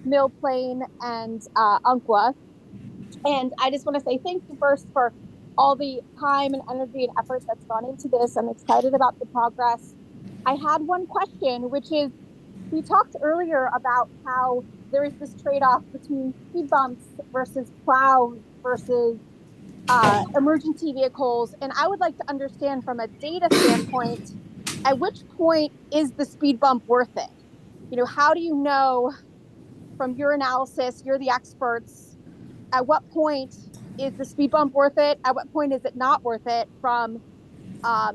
P: Mill Plain and Umpqua. And I just want to say thank you first for all the time and energy and effort that's gone into this. I'm excited about the progress. I had one question, which is, we talked earlier about how there is this trade-off between speed bumps versus plows versus emergency vehicles. And I would like to understand from a data standpoint, at which point is the speed bump worth it? How do you know from your analysis, you're the experts, at what point is the speed bump worth it? At what point is it not worth it from a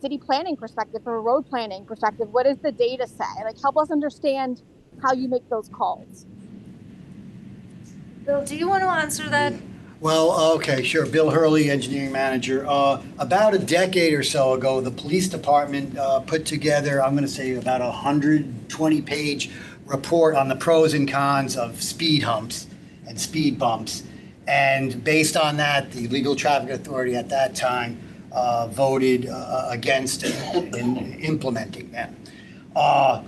P: city planning perspective, from a road planning perspective? What does the data say? Like, help us understand how you make those calls.
A: Bill, do you want to answer that?
D: Well, okay, sure. Bill Hurley, engineering manager. About a decade or so ago, the police department put together, I'm going to say about a 120-page report on the pros and cons of speed humps and speed bumps. And based on that, the Legal Traffic Authority at that time voted against implementing them.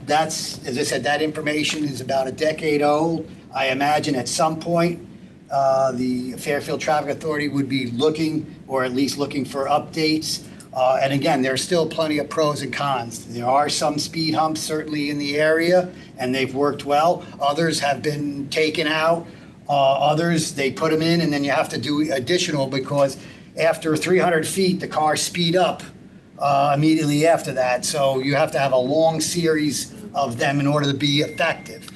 D: That's, as I said, that information is about a decade old. I imagine at some point, the Fairfield Traffic Authority would be looking, or at least looking for updates. And again, there are still plenty of pros and cons. There are some speed humps certainly in the area, and they've worked well. Others have been taken out. Others, they put them in, and then you have to do additional because after 300 feet, the cars speed up immediately after that. So you have to have a long series of them in order to be effective.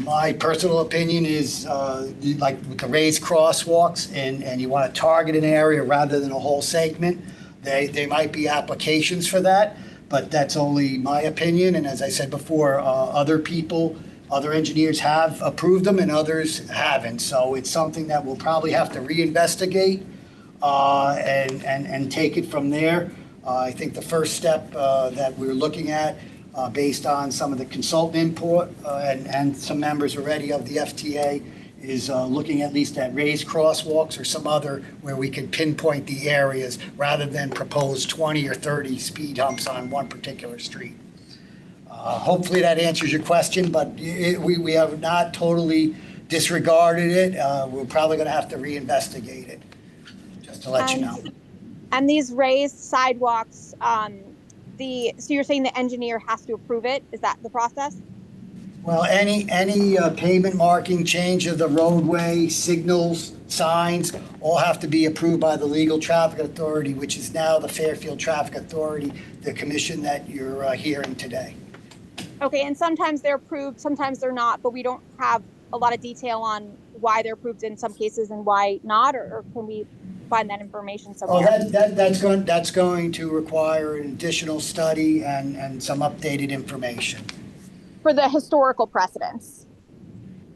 D: My personal opinion is like with the raised crosswalks and you want to target an area rather than a whole segment, they might be applications for that, but that's only my opinion. And as I said before, other engineers have approved them and others haven't. So it's something that we'll probably have to reinvestigate and take it from there. I think the first step that we're looking at based on some of the consultant input and some members already of the FTA is looking at least at raised crosswalks or some other where we can pinpoint the areas rather than propose 20 or 30 speed humps on one particular street. Hopefully that answers your question, but we have not totally disregarded it. We're probably going to have to reinvestigate it, just to let you know.
P: And these raised sidewalks, so you're saying the engineer has to approve it? Is that the process?
D: Well, any pavement marking, change of the roadway, signals, signs, all have to be approved by the Legal Traffic Authority, which is now the Fairfield Traffic Authority, the commission that you're hearing today.
P: Okay, and sometimes they're approved, sometimes they're not, but we don't have a lot of detail on why they're approved in some cases and why not, or can we find that information somewhere?
D: Oh, that's going to require an additional study and some updated information.
P: For the historical precedents?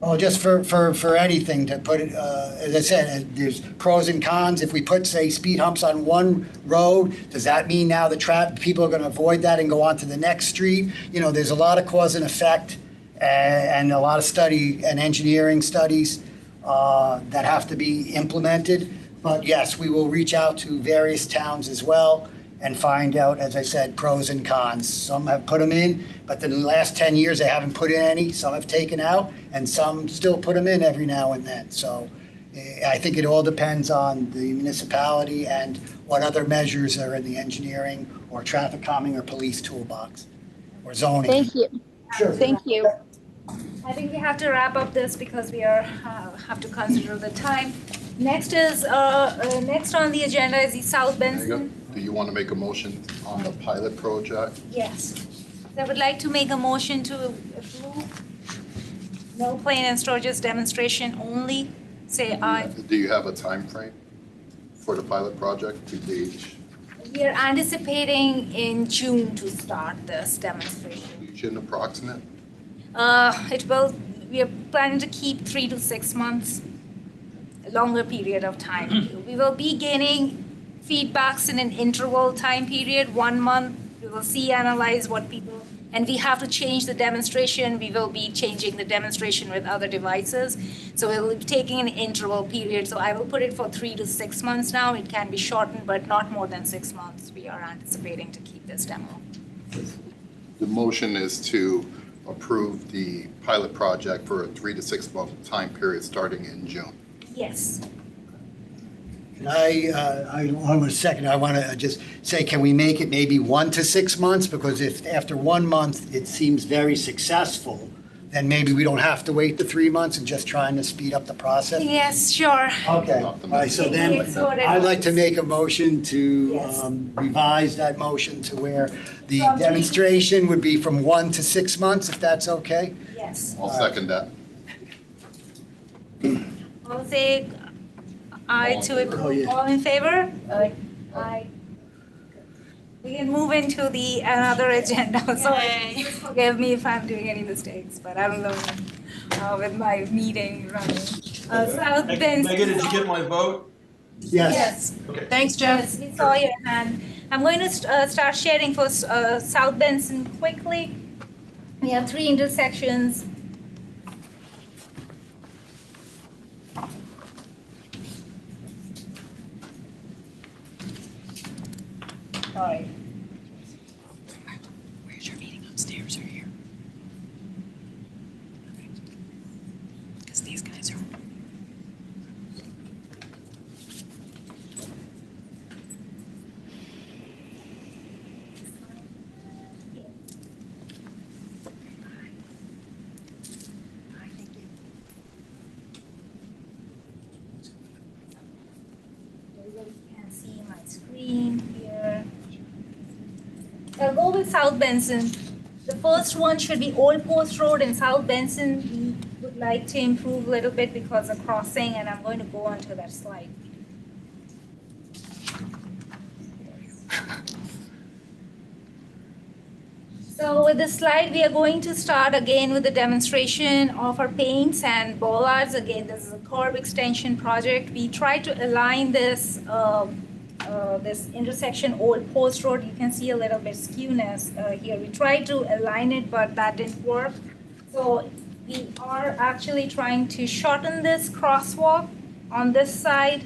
D: Oh, just for anything to put it, as I said, there's pros and cons. If we put, say, speed humps on one road, does that mean now the people are going to avoid that and go on to the next street? You know, there's a lot of cause and effect and a lot of study and engineering studies that have to be implemented. But yes, we will reach out to various towns as well and find out, as I said, pros and cons. Some have put them in, but in the last 10 years, they haven't put in any. Some have taken out, and some still put them in every now and then. So I think it all depends on the municipality and what other measures are in the engineering or traffic calming or police toolbox or zoning.
P: Thank you.
D: Sure.
P: Thank you.
A: I think we have to wrap up this because we have to consider the time. Next on the agenda is the South Benson.
C: Do you want to make a motion on the pilot project?
A: Yes. I would like to make a motion to approve no plane and Sturgis demonstration only. Say aye.
C: Do you have a time frame for the pilot project to gauge?
A: We are anticipating in June to start this demonstration.
C: Completion approximate?
A: We are planning to keep 3 to 6 months, a longer period of time. We will be gaining feedbacks in an interval time period, 1 month. We will analyze what people, and we have to change the demonstration. We will be changing the demonstration with other devices. So we will be taking an interval period. So I will put it for 3 to 6 months now. It can be shortened, but not more than 6 months. We are anticipating to keep this demo.
C: The motion is to approve the pilot project for a 3 to 6 month time period starting in June.
A: Yes.
D: And I want to second. I want to just say, can we make it maybe 1 to 6 months? Because if after 1 month it seems very successful, then maybe we don't have to wait the 3 months and just trying to speed up the process.
A: Yes, sure.
D: Okay. All right. So then I'd like to make a motion to revise that motion to where the demonstration would be from 1 to 6 months, if that's okay.
A: Yes.
C: I'll second that.
A: I'll say aye to approve. All in favor? Aye. Aye. We can move into the another agenda. Sorry, forgive me if I'm doing any mistakes, but I don't know with my meeting running. South
S: Megan,
A: Bend.
S: did you get my vote?
A: Yes.
S: Okay.
B: Thanks, Jeff.
A: Yes, we saw your hand. I'm going to start sharing for South Benson quickly. We have 3 intersections. Sorry.
B: Where's your meeting, upstairs or here? Because these guys are.
A: You can see my screen here. I'll go with South Benson. The first one should be Old Post Road in South Benson. We would like to improve a little bit because of crossing, and I'm going to go on to that slide. So with this slide, we are going to start again with the demonstration of our paints and bollards. Again, this is a curb extension project. We tried to align this this intersection Old Post Road. You can see a little bit skewness here. We tried to align it, but that didn't work. So we are actually trying to shorten this crosswalk on this side.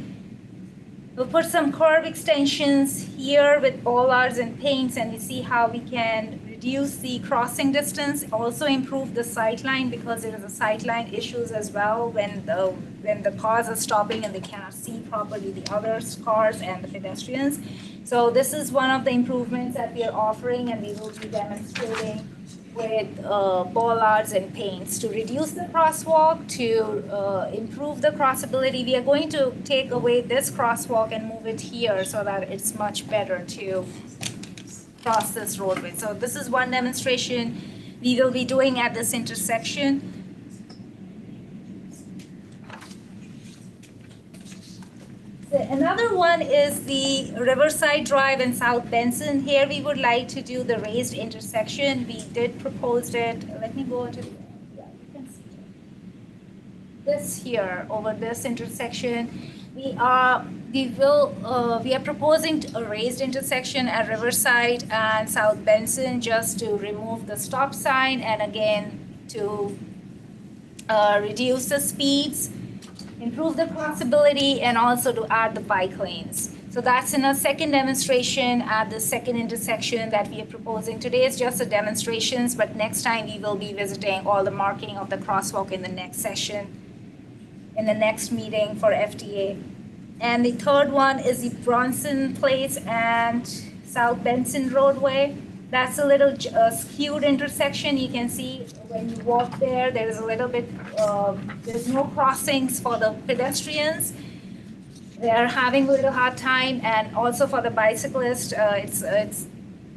A: We'll put some curb extensions here with bollards and paints, and we see how we can reduce the crossing distance, also improve the sight line because there is a sight line issues as well when the cars are stopping and they cannot see properly the other cars and the pedestrians. So this is one of the improvements that we are offering, and we will be demonstrating with bollards and paints to reduce the crosswalk, to improve the crossability. We are going to take away this crosswalk and move it here so that it's much better to cross this roadway. So this is one demonstration we will be doing at this intersection. So another one is the Riverside Drive in South Benson. Here we would like to do the raised intersection. We did propose it. Let me go to yeah, you can see this here over this intersection. We are proposing a raised intersection at Riverside and South Benson just to remove the stop sign and again to reduce the speeds, improve the crossability, and also to add the bike lanes. So that's in a second demonstration at the second intersection that we are proposing. Today is just the demonstrations, but next time we will be visiting all the marking of the crosswalk in the next session, in the next meeting for FDA. And the third one is the Bronson Place and South Benson roadway. That's a little skewed intersection. You can see when you walk there, there is a little bit, there's no crossings for the pedestrians. They're having a little hard time, and also for the bicyclists,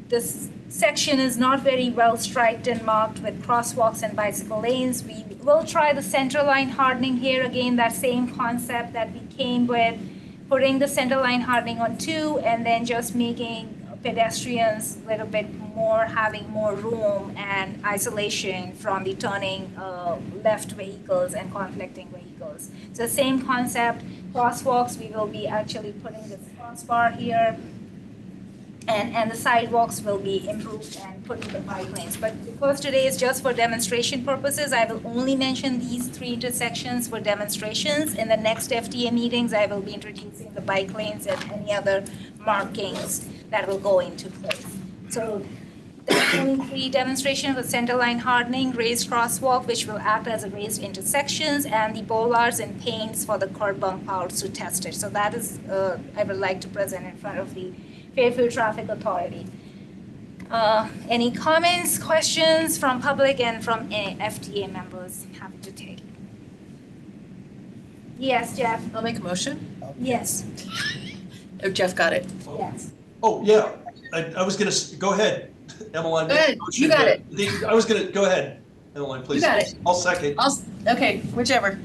A: this section is not very well striped and marked with crosswalks and bicycle lanes. We will try the center line hardening here. Again, that same concept that we came with, putting the center line hardening on 2 and then just making pedestrians a little bit more, having more room and isolation from the turning left vehicles and conflicting vehicles. So same concept, crosswalks, we will be actually putting this crossbar here, and the sidewalks will be improved and put in the bike lanes. But because today is just for demonstration purposes, I will only mention these 3 intersections for demonstrations. In the next FTA meetings, I will be introducing the bike lanes and any other markings that will go into place. So the only 3 demonstrations with center line hardening, raised crosswalk, which will act as a raised intersections, and the bollards and paints for the curb bump outs to test it. So that is, I would like to present in front of the Fairfield Traffic Authority. Any comments, questions from public and from FTA members? Happy to take. Yes, Jeff.
B: I'll make a motion.
A: Yes.
B: Oh, Jeff got it.
A: Yes.
S: Oh, yeah, I was gonna, go ahead, Emmeline.
B: Go ahead, you got it.
S: I was gonna, go ahead, Emmeline, please.
B: You got it.
S: I'll second.
B: Okay, whichever.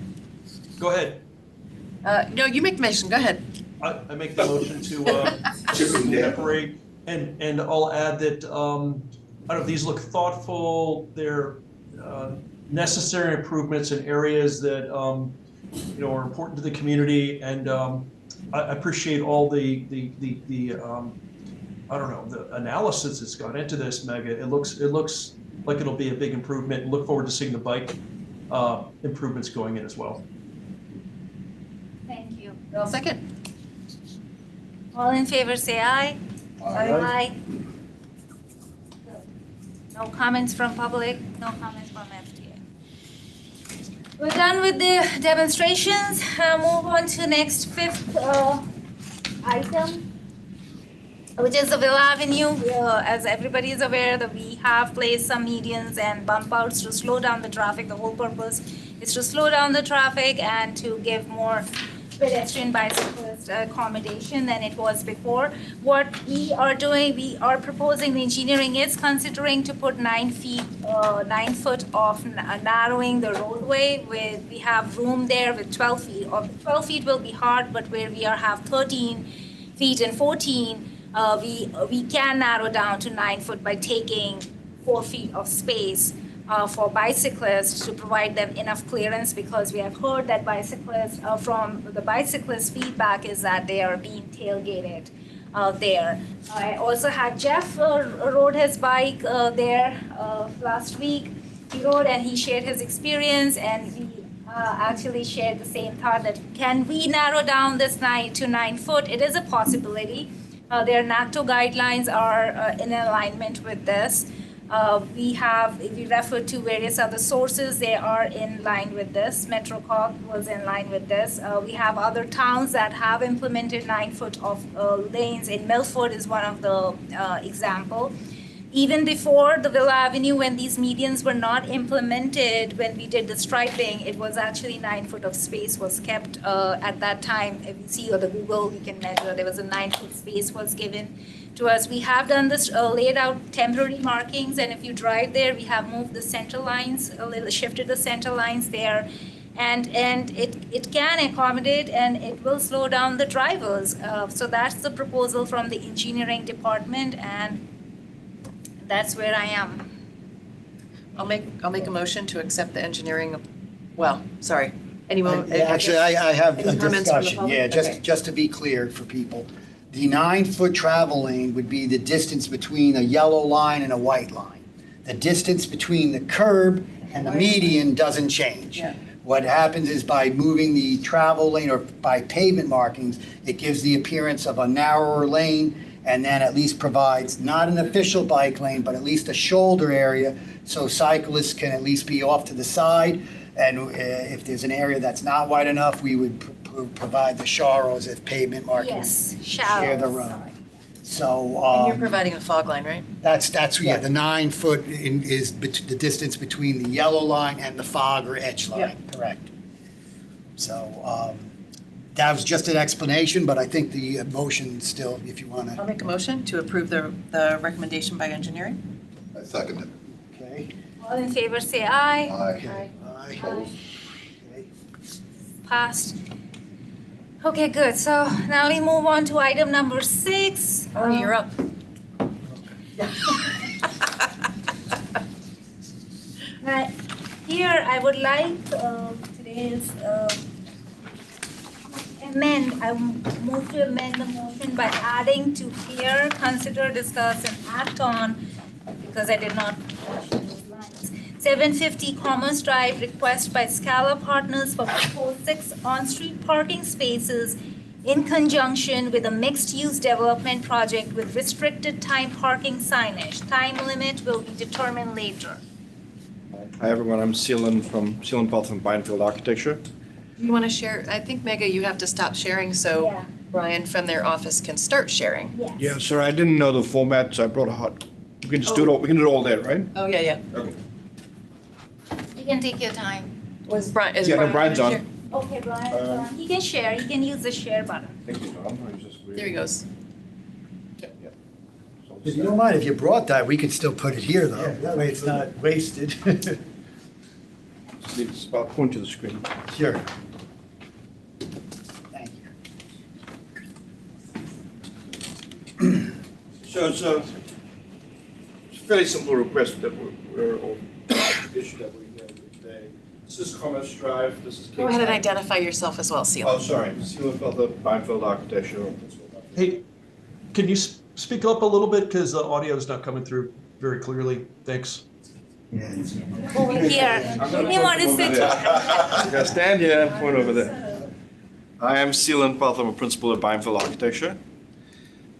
S: Go ahead.
B: No, you make the motion, go ahead.
S: I make the motion to separate, and I'll add that, I don't know, these look thoughtful, they're necessary improvements in areas that are important to the community, and I appreciate all the I don't know, the analysis that's gone into this, Mega. It looks like it'll be a big improvement. Look forward to seeing the bike improvements going in as well.
A: Thank you.
B: I'll second.
A: All in favor, say aye.
H: Aye.
A: No comments from public, no comments from FTA. We're done with the demonstrations. Move on to next fifth item, which is the Villa Avenue. As everybody is aware, that we have placed some medians and bump outs to slow down the traffic. The whole purpose is to slow down the traffic and to give more pedestrian bicyclist accommodation than it was before. What we are doing, we are proposing, the engineering is considering to put 9 foot of narrowing the roadway. We have room there with 12 feet. 12 feet will be hard, but where we have 13 feet and 14, we can narrow down to 9 foot by taking 4 feet of space for bicyclists to provide them enough clearance, because we have heard that bicyclists, from the bicyclist feedback is that they are being tailgated there. I also had Jeff rode his bike there last week. He rode and he shared his experience, and we actually shared the same thought that can we narrow down this to 9 foot? It is a possibility. Their NACTO guidelines are in alignment with this. If we refer to various other sources, they are in line with this. MetroCog was in line with this. We have other towns that have implemented 9 foot of lanes. In Milford is one of the example. Even before the Villa Avenue, when these medians were not implemented, when we did the striping, it was actually 9 foot of space was kept at that time. If you see on the Google, we can measure, there was a 9 foot space was given to us. We have done this, laid out temporary markings, and if you drive there, we have moved the center lines, a little shifted the center lines there, and it can accommodate and it will slow down the drivers. So that's the proposal from the engineering department, and that's where I am.
B: I'll make a motion to accept the engineering. Well, sorry. Anyone?
D: Actually, I have
B: Any
D: a
B: comments from the
D: discussion.
B: public?
D: Yeah,
B: Okay.
D: just to be clear for people. The 9 foot travel lane would be the distance between a yellow line and a white line. The distance between the curb and the median doesn't change.
B: Yeah.
D: What happens is by moving the travel lane or by pavement markings, it gives the appearance of a narrower lane, and then at least provides not an official bike lane, but at least a shoulder area so cyclists can at least be off to the side. And if there's an area that's not wide enough, we would provide the sharrows as pavement markings.
A: Yes,
D: Share the
A: shallows.
D: road. So.
B: And you're providing a fog line, right?
D: That's the 9 foot is the distance between the yellow line and the fog or edge line, correct. So that was just an explanation, but I think the motion still, if you want to.
B: I'll make a motion to approve the recommendation by engineering.
C: I second it.
D: Okay.
A: All in favor, say aye.
C: Aye.
D: Aye.
A: Passed. Okay, good. So now we move on to item number 6.
B: Oh, you're up.
A: Here, I would like today's I move to amend the motion by adding to hear, consider, discuss, and act on, because I did not mention those lines. 750 Commerce Drive, request by Scala Partners for proposed 6 on-street parking spaces in conjunction with a mixed-use development project with restricted time parking signage. Time limit will be determined later.
T: Hi, everyone. I'm Seelan from Seelan Pelton from Binefield Architecture.
B: You want to share? I think, Mega, you have to stop sharing so Brian from their office can start sharing.
A: Yes.
T: Yeah, sir. I didn't know the format, so I brought a hot. We can just do it all. We can do it all there, right?
B: Oh, yeah.
T: Okay.
A: You can take your time.
B: Was Brian?
T: Yeah, no, Brian's
B: gonna
T: on.
A: Okay, Brian, he can share. He can use the share button.
T: Thank you, Tom. I was just
B: share? There he goes.
D: If you don't mind, if you brought that, we could still put it here, though. That way it's not wasted.
T: Just need to spot point to the screen.
D: Sure.
T: So it's a fairly simple request that we're all issue that we have today. This is Commerce Drive, this is.
B: Go ahead and identify yourself as well, Seal.
T: Oh, sorry, Sealand Butler, Binefield Architecture.
S: Hey, can you speak up a little bit because the audio is not coming through very clearly? Thanks.
A: Over here. You want to sit?
T: You gotta stand here and point over there. I am Sealand Butler, I'm a principal at Binefield Architecture.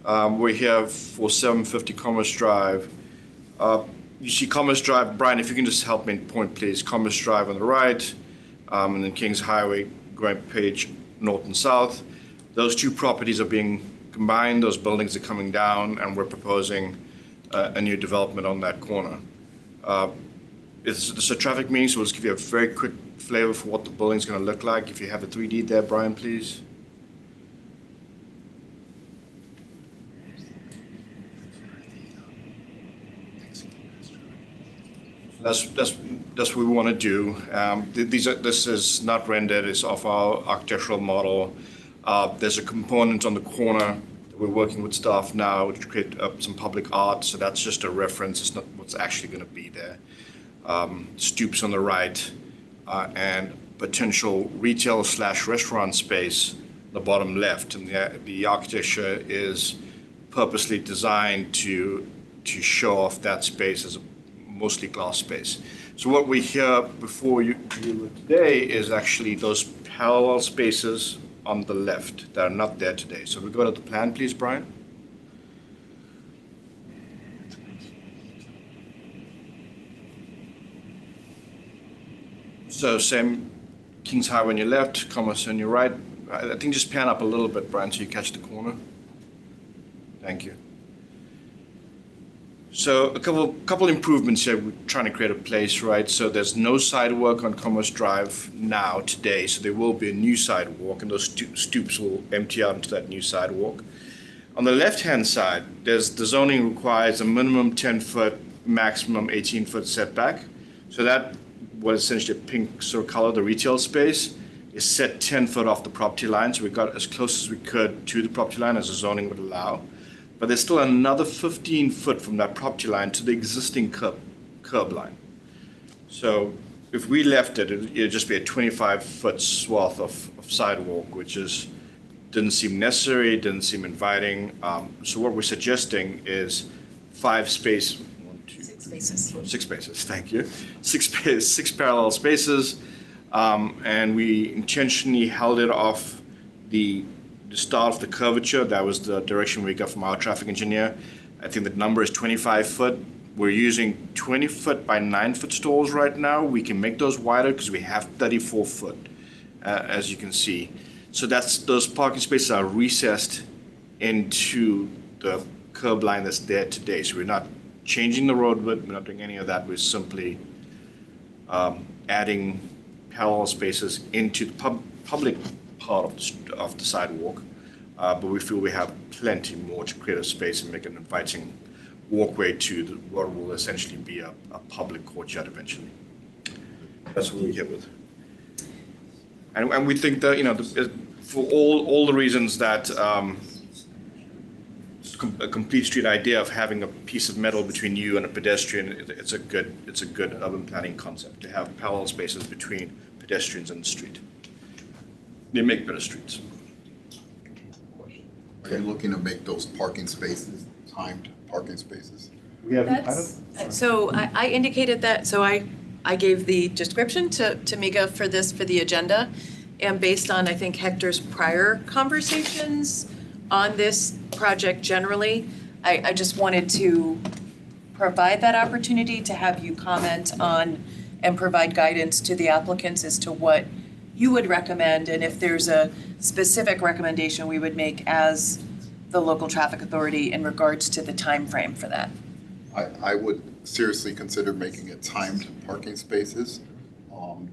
T: We're here for 750 Commerce Drive. You see Commerce Drive, Brian, if you can just help me point, please. Commerce Drive on the right, and then Kings Highway going page north and south. Those two properties are being combined, those buildings are coming down, and we're proposing a new development on that corner. It's a traffic meeting, so we'll just give you a very quick flavor for what the building's gonna look like. If you have a 3D there, Brian, please. That's what we want to do. This is not rendered, it's off our architectural model. There's a component on the corner that we're working with staff now to create some public art, so that's just a reference, it's not what's actually going to be there. Stoops on the right, and potential retail/restaurant space on the bottom left. And the architecture is purposely designed to show off that space as a mostly glass space. So what we hear before you today is actually those parallel spaces on the left that are not there today. So we go to the plan, please, Brian. So same Kings Highway on your left, Commerce on your right. I think just pan up a little bit, Brian, so you catch the corner. Thank you. So a couple improvements here. We're trying to create a place, right? So there's no sidewalk on Commerce Drive now today. So there will be a new sidewalk, and those stoops will empty out into that new sidewalk. On the left-hand side, the zoning requires a minimum 10-foot, maximum 18-foot setback. So that was essentially a pink sort of color. The retail space is set 10 foot off the property line. So we got as close as we could to the property line as the zoning would allow. But there's still another 15 foot from that property line to the existing curb line. So if we left it, it'd just be a 25-foot swath of sidewalk, which didn't seem necessary, didn't seem inviting. So what we're suggesting is 6 spaces. 6 spaces, thank you. Six parallel spaces, and we intentionally held it off the start of the curvature. That was the direction we got from our traffic engineer. I think the number is 25 foot. We're using 20 foot by 9 foot stalls right now. We can make those wider because we have 34 foot, as you can see. So those parking spaces are recessed into the curb line that's there today. So we're not changing the road width, we're not doing any of that. We're simply adding parallel spaces into the public part of the sidewalk, but we feel we have plenty more to create a space and make an inviting walkway to what will essentially be a public courtyard eventually. That's what we're here with. And we think that, for all the reasons that a complete street idea of having a piece of metal between you and a pedestrian, it's a good urban planning concept to have parallel spaces between pedestrians and the street. They make better streets.
C: Are you looking to make those parking spaces timed parking spaces?
B: So I indicated that, so I gave the description to Miga for the agenda. And based on, I think, Hector's prior conversations on this project generally, I just wanted to provide that opportunity to have you comment on and provide guidance to the applicants as to what you would recommend, and if there's a specific recommendation we would make as the local traffic authority in regards to the time frame for that.
C: I would seriously consider making it timed parking spaces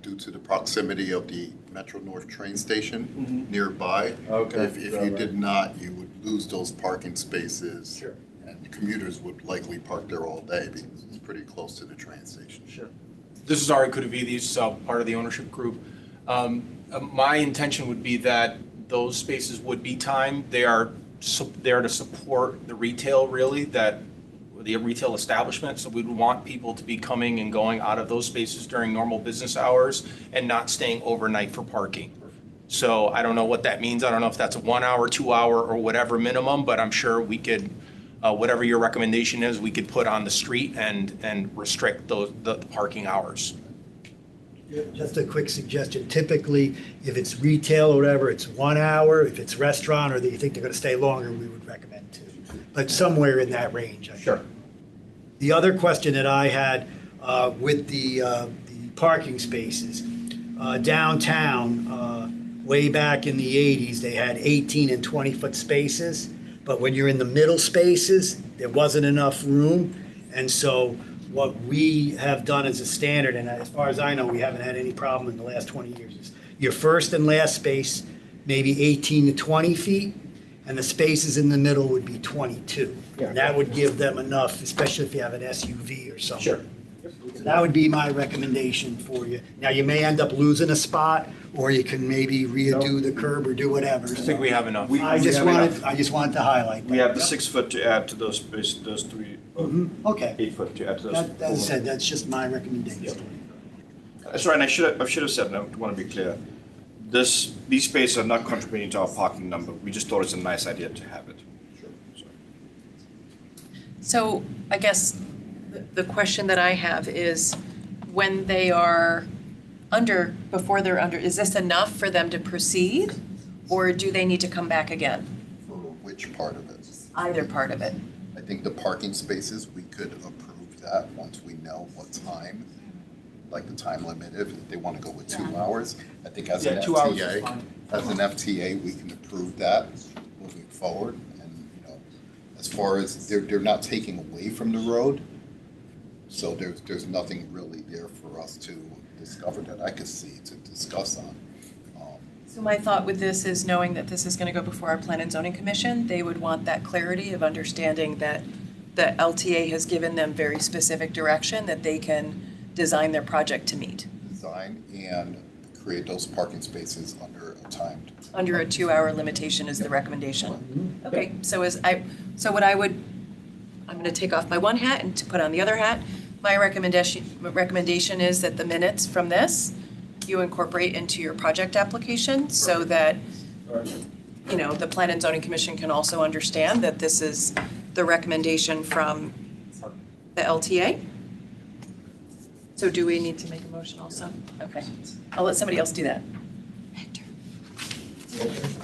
C: due to the proximity of the Metro North train station nearby.
T: Okay.
C: If you did not, you would lose those parking spaces. Sure. And commuters would likely park there all day because it's pretty close to the train station. Sure.
U: This is Ari Kudavides, part of the ownership group. My intention would be that those spaces would be timed. They are there to support the retail, really, that the retail establishment, so we'd want people to be coming and going out of those spaces during normal business hours and not staying overnight for parking. So I don't know what that means. I don't know if that's a 1 hour, 2 hour, or whatever minimum, but I'm sure we could, whatever your recommendation is, we could put on the street and restrict the parking hours.
D: Just a quick suggestion. Typically, if it's retail or whatever, it's 1 hour. If it's restaurant or that you think they're going to stay longer, we would recommend 2. But somewhere in that range, I think.
U: Sure.
D: The other question that I had with the parking spaces, downtown, way back in the 80s, they had 18 and 20-foot spaces. But when you're in the middle spaces, there wasn't enough room. And so what we have done as a standard, and as far as I know, we haven't had any problem in the last 20 years, is your first and last space, maybe 18 to 20 feet, and the spaces in the middle would be 22. And that would give them enough, especially if you have an SUV or something.
U: Sure.
D: So that would be my recommendation for you. Now, you may end up losing a spot, or you can maybe redo the curb or do whatever.
U: I think we have enough.
D: I just wanted to highlight that.
T: We have the 6 foot to add to those spaces, those 3.
D: Okay.
T: 8 foot to add to those.
D: That, as I said, that's just my recommendation.
T: Sorry, and I should have said, and I want to be clear, these spaces are not contributing to our parking number. We just thought it's a nice idea to have it.
B: So I guess the question that I have is, when they are before they're under, is this enough for them to proceed? Or do they need to come back again?
C: For which part of it?
B: Either part of it.
C: I think the parking spaces, we could approve that once we know what time, like the time limit, if they want to go with 2 hours. I think as an
U: 2 hours is
C: FTA,
U: fine.
C: as an FTA, we can approve that moving forward. And, as far as, they're not taking away from the road, so there's nothing really there for us to discover that I could see to discuss on.
B: So my thought with this is, knowing that this is going to go before our Plan and Zoning Commission, they would want that clarity of understanding that the LTA has given them very specific direction that they can design their project to meet.
C: Design and create those parking spaces under a timed.
B: Under a 2-hour limitation is the recommendation. Okay, so I'm going to take off my one hat and to put on the other hat. My recommendation is that the minutes from this you incorporate into your project application so that, the Plan and Zoning Commission can also understand that this is the recommendation from the LTA. So do we need to make a motion also? Okay, I'll let somebody else do that.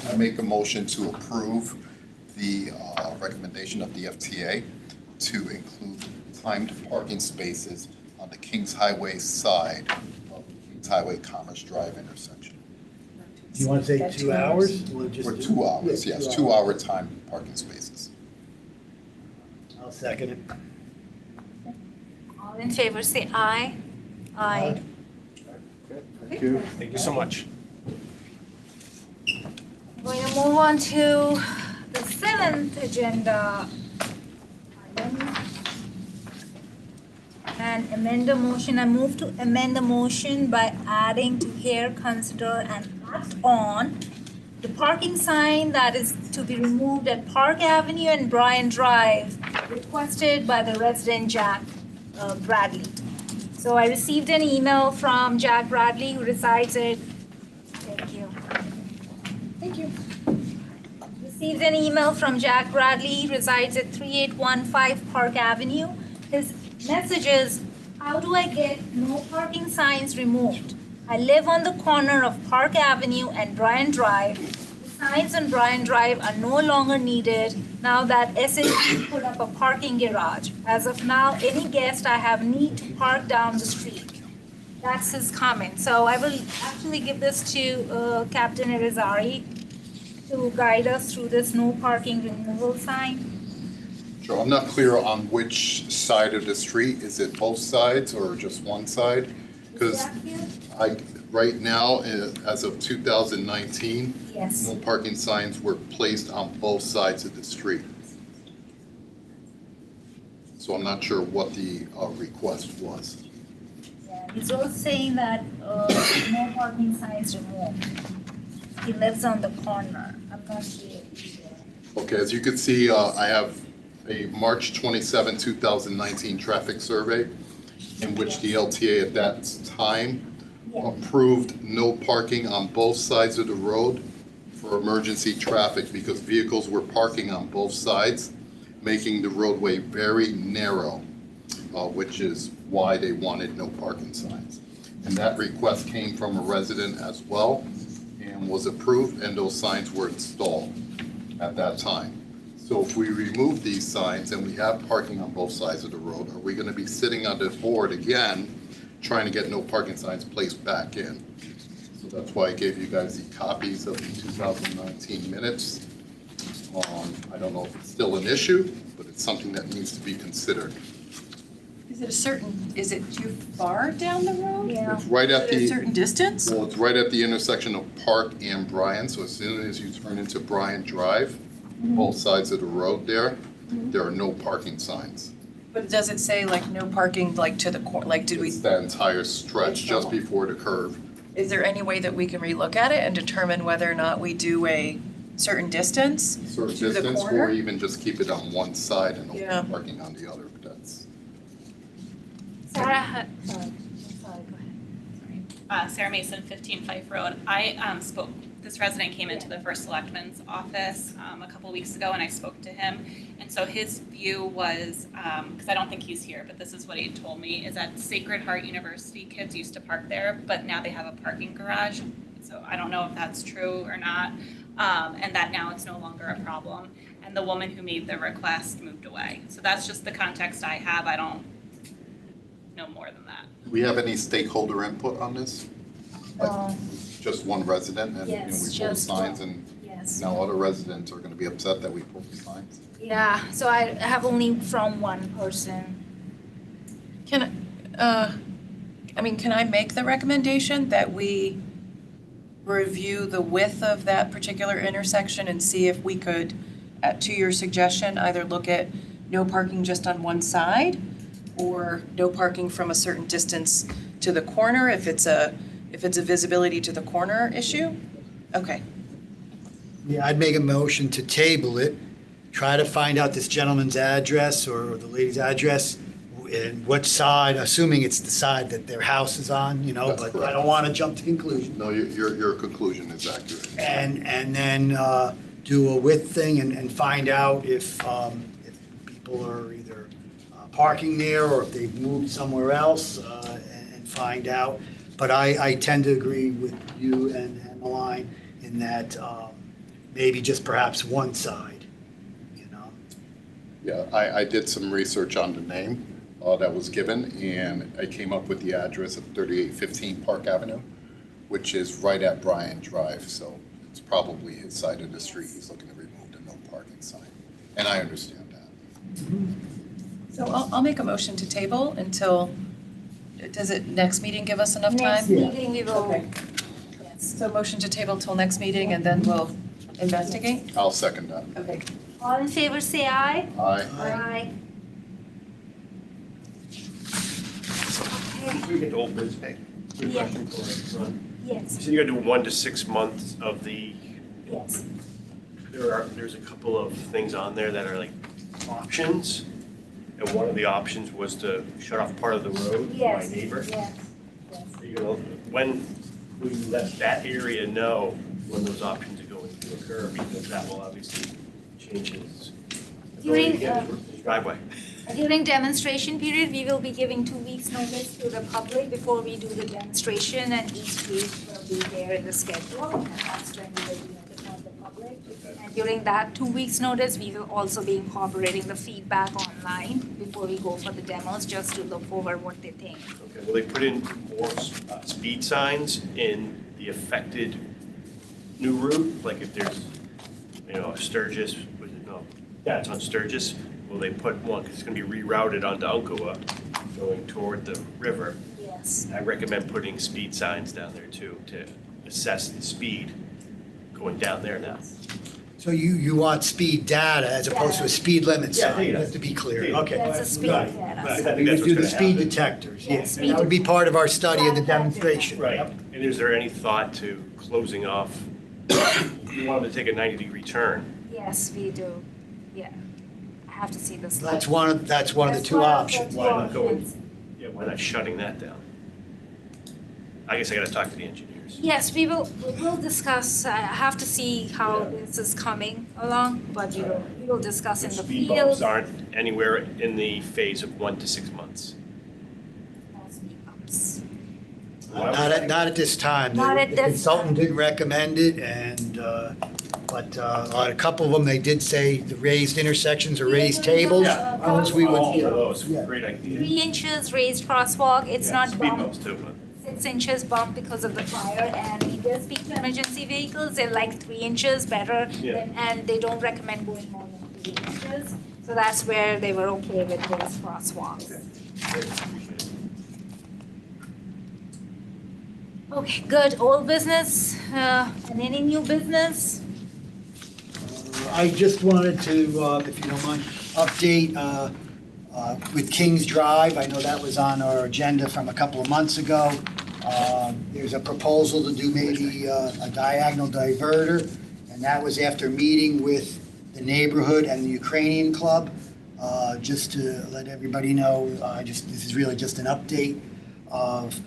C: I make a motion to approve the recommendation of the FTA to include timed parking spaces on the Kings Highway side of the Kings Highway Commerce Drive intersection.
D: Do you want to say 2 hours?
C: For 2 hours, yes, 2 hour timed parking spaces.
D: I'll second it.
A: All in favor, say aye. Aye.
U: Thank you. Thank you so much.
A: We're going to move on to the 7th agenda item. And amend the motion. I move to amend the motion by adding to here, consider, and act on the parking sign that is to be removed at Park Avenue and Bryan Drive, requested by the resident Jack Bradley. So I received an email from Jack Bradley, who resides at, thank you. Thank you. Received an email from Jack Bradley, resides at 3815 Park Avenue. His message is, how do I get no parking signs removed? I live on the corner of Park Avenue and Bryan Drive. The signs on Bryan Drive are no longer needed now that SAP put up a parking garage. As of now, any guest I have need to park down the street. That's his comment. So I will actually give this to Captain Irizarry to guide us through this no parking removal sign.
C: Sure, I'm not clear on which side of the street. Is it both sides or just one side? Because right now, as of 2019,
A: yes,
C: no parking signs were placed on both sides of the street. So I'm not sure what the request was.
A: Yeah, he's also saying that no parking signs removed. He lives on the corner. I'm not sure.
C: Okay, as you can see, I have a March 27, 2019 traffic survey in which the LTA at that time approved no parking on both sides of the road for emergency traffic because vehicles were parking on both sides, making the roadway very narrow, which is why they wanted no parking signs. And that request came from a resident as well and was approved, and those signs were installed at that time. So if we remove these signs and we have parking on both sides of the road, are we gonna be sitting on this board again, trying to get no parking signs placed back in? So that's why I gave you guys the copies of the 2019 minutes. I don't know if it's still an issue, but it's something that needs to be considered.
B: Is it too far down the road?
A: Yeah.
C: It's right at
B: Is it
C: the.
B: a certain distance?
C: Well, it's right at the intersection of Park and Bryan, so as soon as you turn into Bryan Drive, both sides of the road there are no parking signs.
B: But does it say like no parking like to the corner, like did we,
C: It's that entire stretch just before the curve.
B: is there any way that we can relook at it and determine whether or not we do a certain distance
C: Sort of
B: to the
C: distance, or
B: corner?
C: even just keep it on one side and
B: Yeah.
C: open parking on the other, but that's.
A: Sarah, sorry, go ahead.
J: Sarah Mason, 15 Fife Road. This resident came into the first selectman's office a couple weeks ago, and I spoke to him. And so his view was, because I don't think he's here, but this is what he told me, is that Sacred Heart University kids used to park there, but now they have a parking garage. So I don't know if that's true or not, and that now it's no longer a problem. And the woman who made the request moved away. So that's just the context I have. I don't know more than that.
C: Do we have any stakeholder input on this? Like, just one resident and,
A: Yes,
C: we pull
A: just
C: signs
A: one.
C: and
A: Yes.
C: now other residents are gonna be upset that we pull the signs?
A: Yeah, so I have only from one person.
B: Can I make the recommendation that we review the width of that particular intersection and see if we could, to your suggestion, either look at no parking just on one side or no parking from a certain distance to the corner if it's a visibility to the corner issue? Okay.
D: Yeah, I'd make a motion to table it, try to find out this gentleman's address or the lady's address and what side, assuming it's the side that their house is on,
C: That's
D: but I
C: correct.
D: don't want to jump to conclusions.
C: No, your conclusion is accurate.
D: And then do a width thing and find out if people are either parking there or if they've moved somewhere else and find out. But I tend to agree with you and Emmeline in that maybe just perhaps one side.
C: Yeah, I did some research on the name that was given, and I came up with the address of 3815 Park Avenue, which is right at Bryan Drive, so it's probably his side of the street. He's looking to remove the no parking sign, and I understand that.
B: So I'll make a motion to table until, does it, next meeting give us enough time?
A: Next meeting we will,
B: Okay.
A: yes.
B: So motion to table till next meeting and then we'll investigate?
C: I'll second that.
B: Okay.
A: All in favor, say aye.
C: Aye.
A: Aye. Okay,
G: We get old business. Quick
A: Yeah.
G: question for Ron.
A: yes,
G: You said you're gonna do 1 to 6 months of the,
A: yes.
G: there's a couple of things on there that are like options. And one of the options was to shut off part of the road for my
A: Yes,
G: neighbor.
A: yes, yes.
G: You know, when will you let that area know when those options are going to occur? Because that will obviously change his ability to get his driveway.
A: During demonstration period, we will be giving 2 weeks notice to the public before we do the demonstration, and each week will be there in the schedule, and that's when we will be notifying the public. And during that 2 weeks notice, we will also be incorporating the feedback online before we go for the demos, just to look over what they think.
G: Okay, will they put in more speed signs in the affected new route? Like if there's, a Sturgis, it's on Sturgis. Will they put one, because it's gonna be rerouted onto Umpqua, going toward the river.
A: Yes.
G: I recommend putting speed signs down there too, to assess the speed going down there now.
D: So you want speed data as opposed to a speed limit
G: Yeah, I
D: sign,
G: think it
D: just
G: is.
D: to be clear,
G: Yeah.
D: okay.
A: That's a speed
G: Right.
A: data.
G: I think
D: We
G: that's
D: would do the
G: what's gonna
D: speed
G: happen.
D: detectors,
A: Yeah,
D: yes.
A: speed
D: That would be part of our study of the
A: detector.
D: demonstration.
G: Right,
D: Yep.
G: and is there any thought to closing off, you wanted to take a 90-degree turn?
A: Yes, we do, yeah. have to see this.
D: That's one of the two options.
G: Why not go with, why not shutting that down? I guess I gotta talk to the engineers.
A: Yes, we will discuss, I have to see how this is coming along, but we will discuss in the
G: Speed bumps
A: field.
G: aren't anywhere in the phase of 1 to 6 months.
D: Not at this time.
A: Not at
D: The
A: this
D: consultant did recommend it, and, but on a couple of them, they did say the raised intersections or raised tables. Those we would,
G: All of those, great idea.
A: 3 inches raised crosswalk, it's not
G: Speed
A: bumped.
G: bumps too, but.
A: 6 inches bump because of the fire, and we did speak to emergency vehicles, they're like 3 inches better, and they don't recommend going more than 3 inches. So that's where they were okay with those crosswalks. Okay, good, old business, and any new business?
D: I just wanted to, if you don't mind, update with Kings Drive. I know that was on our agenda from a couple of months ago. There's a proposal to do maybe a diagonal diverter, and that was after meeting with the neighborhood and the Ukrainian Club. Just to let everybody know, this is really just an update of,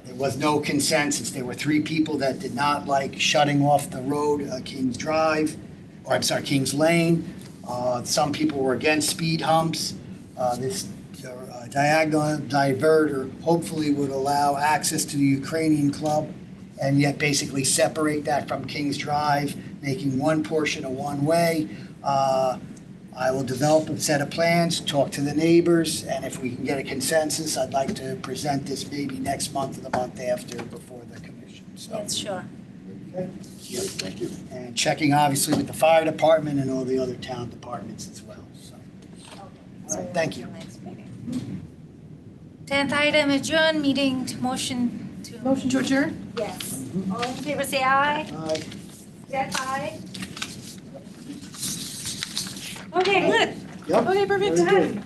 D: there was no consensus. There were 3 people that did not like shutting off the road, Kings Drive, or I'm sorry, Kings Lane. Some people were against speed humps. This diagonal diverter hopefully would allow access to the Ukrainian Club and yet basically separate that from Kings Drive, making one portion a one-way. I will develop a set of plans, talk to the neighbors, and if we can get a consensus, I'd like to present this maybe next month or the month after before the commission. So,
A: Yes, sure.
D: okay.
C: Yes, thank you.
D: And checking obviously with the fire department and all the other town departments as well, so. All right, thank you.
A: 10th item, adjourn, meeting to motion to.
B: Motion to adjourn?
A: Yes. All in favor, say aye.
D: Aye.
A: Jack, aye. Okay, good.
D: Yep.
B: Okay, perfect
D: Very good.
B: time.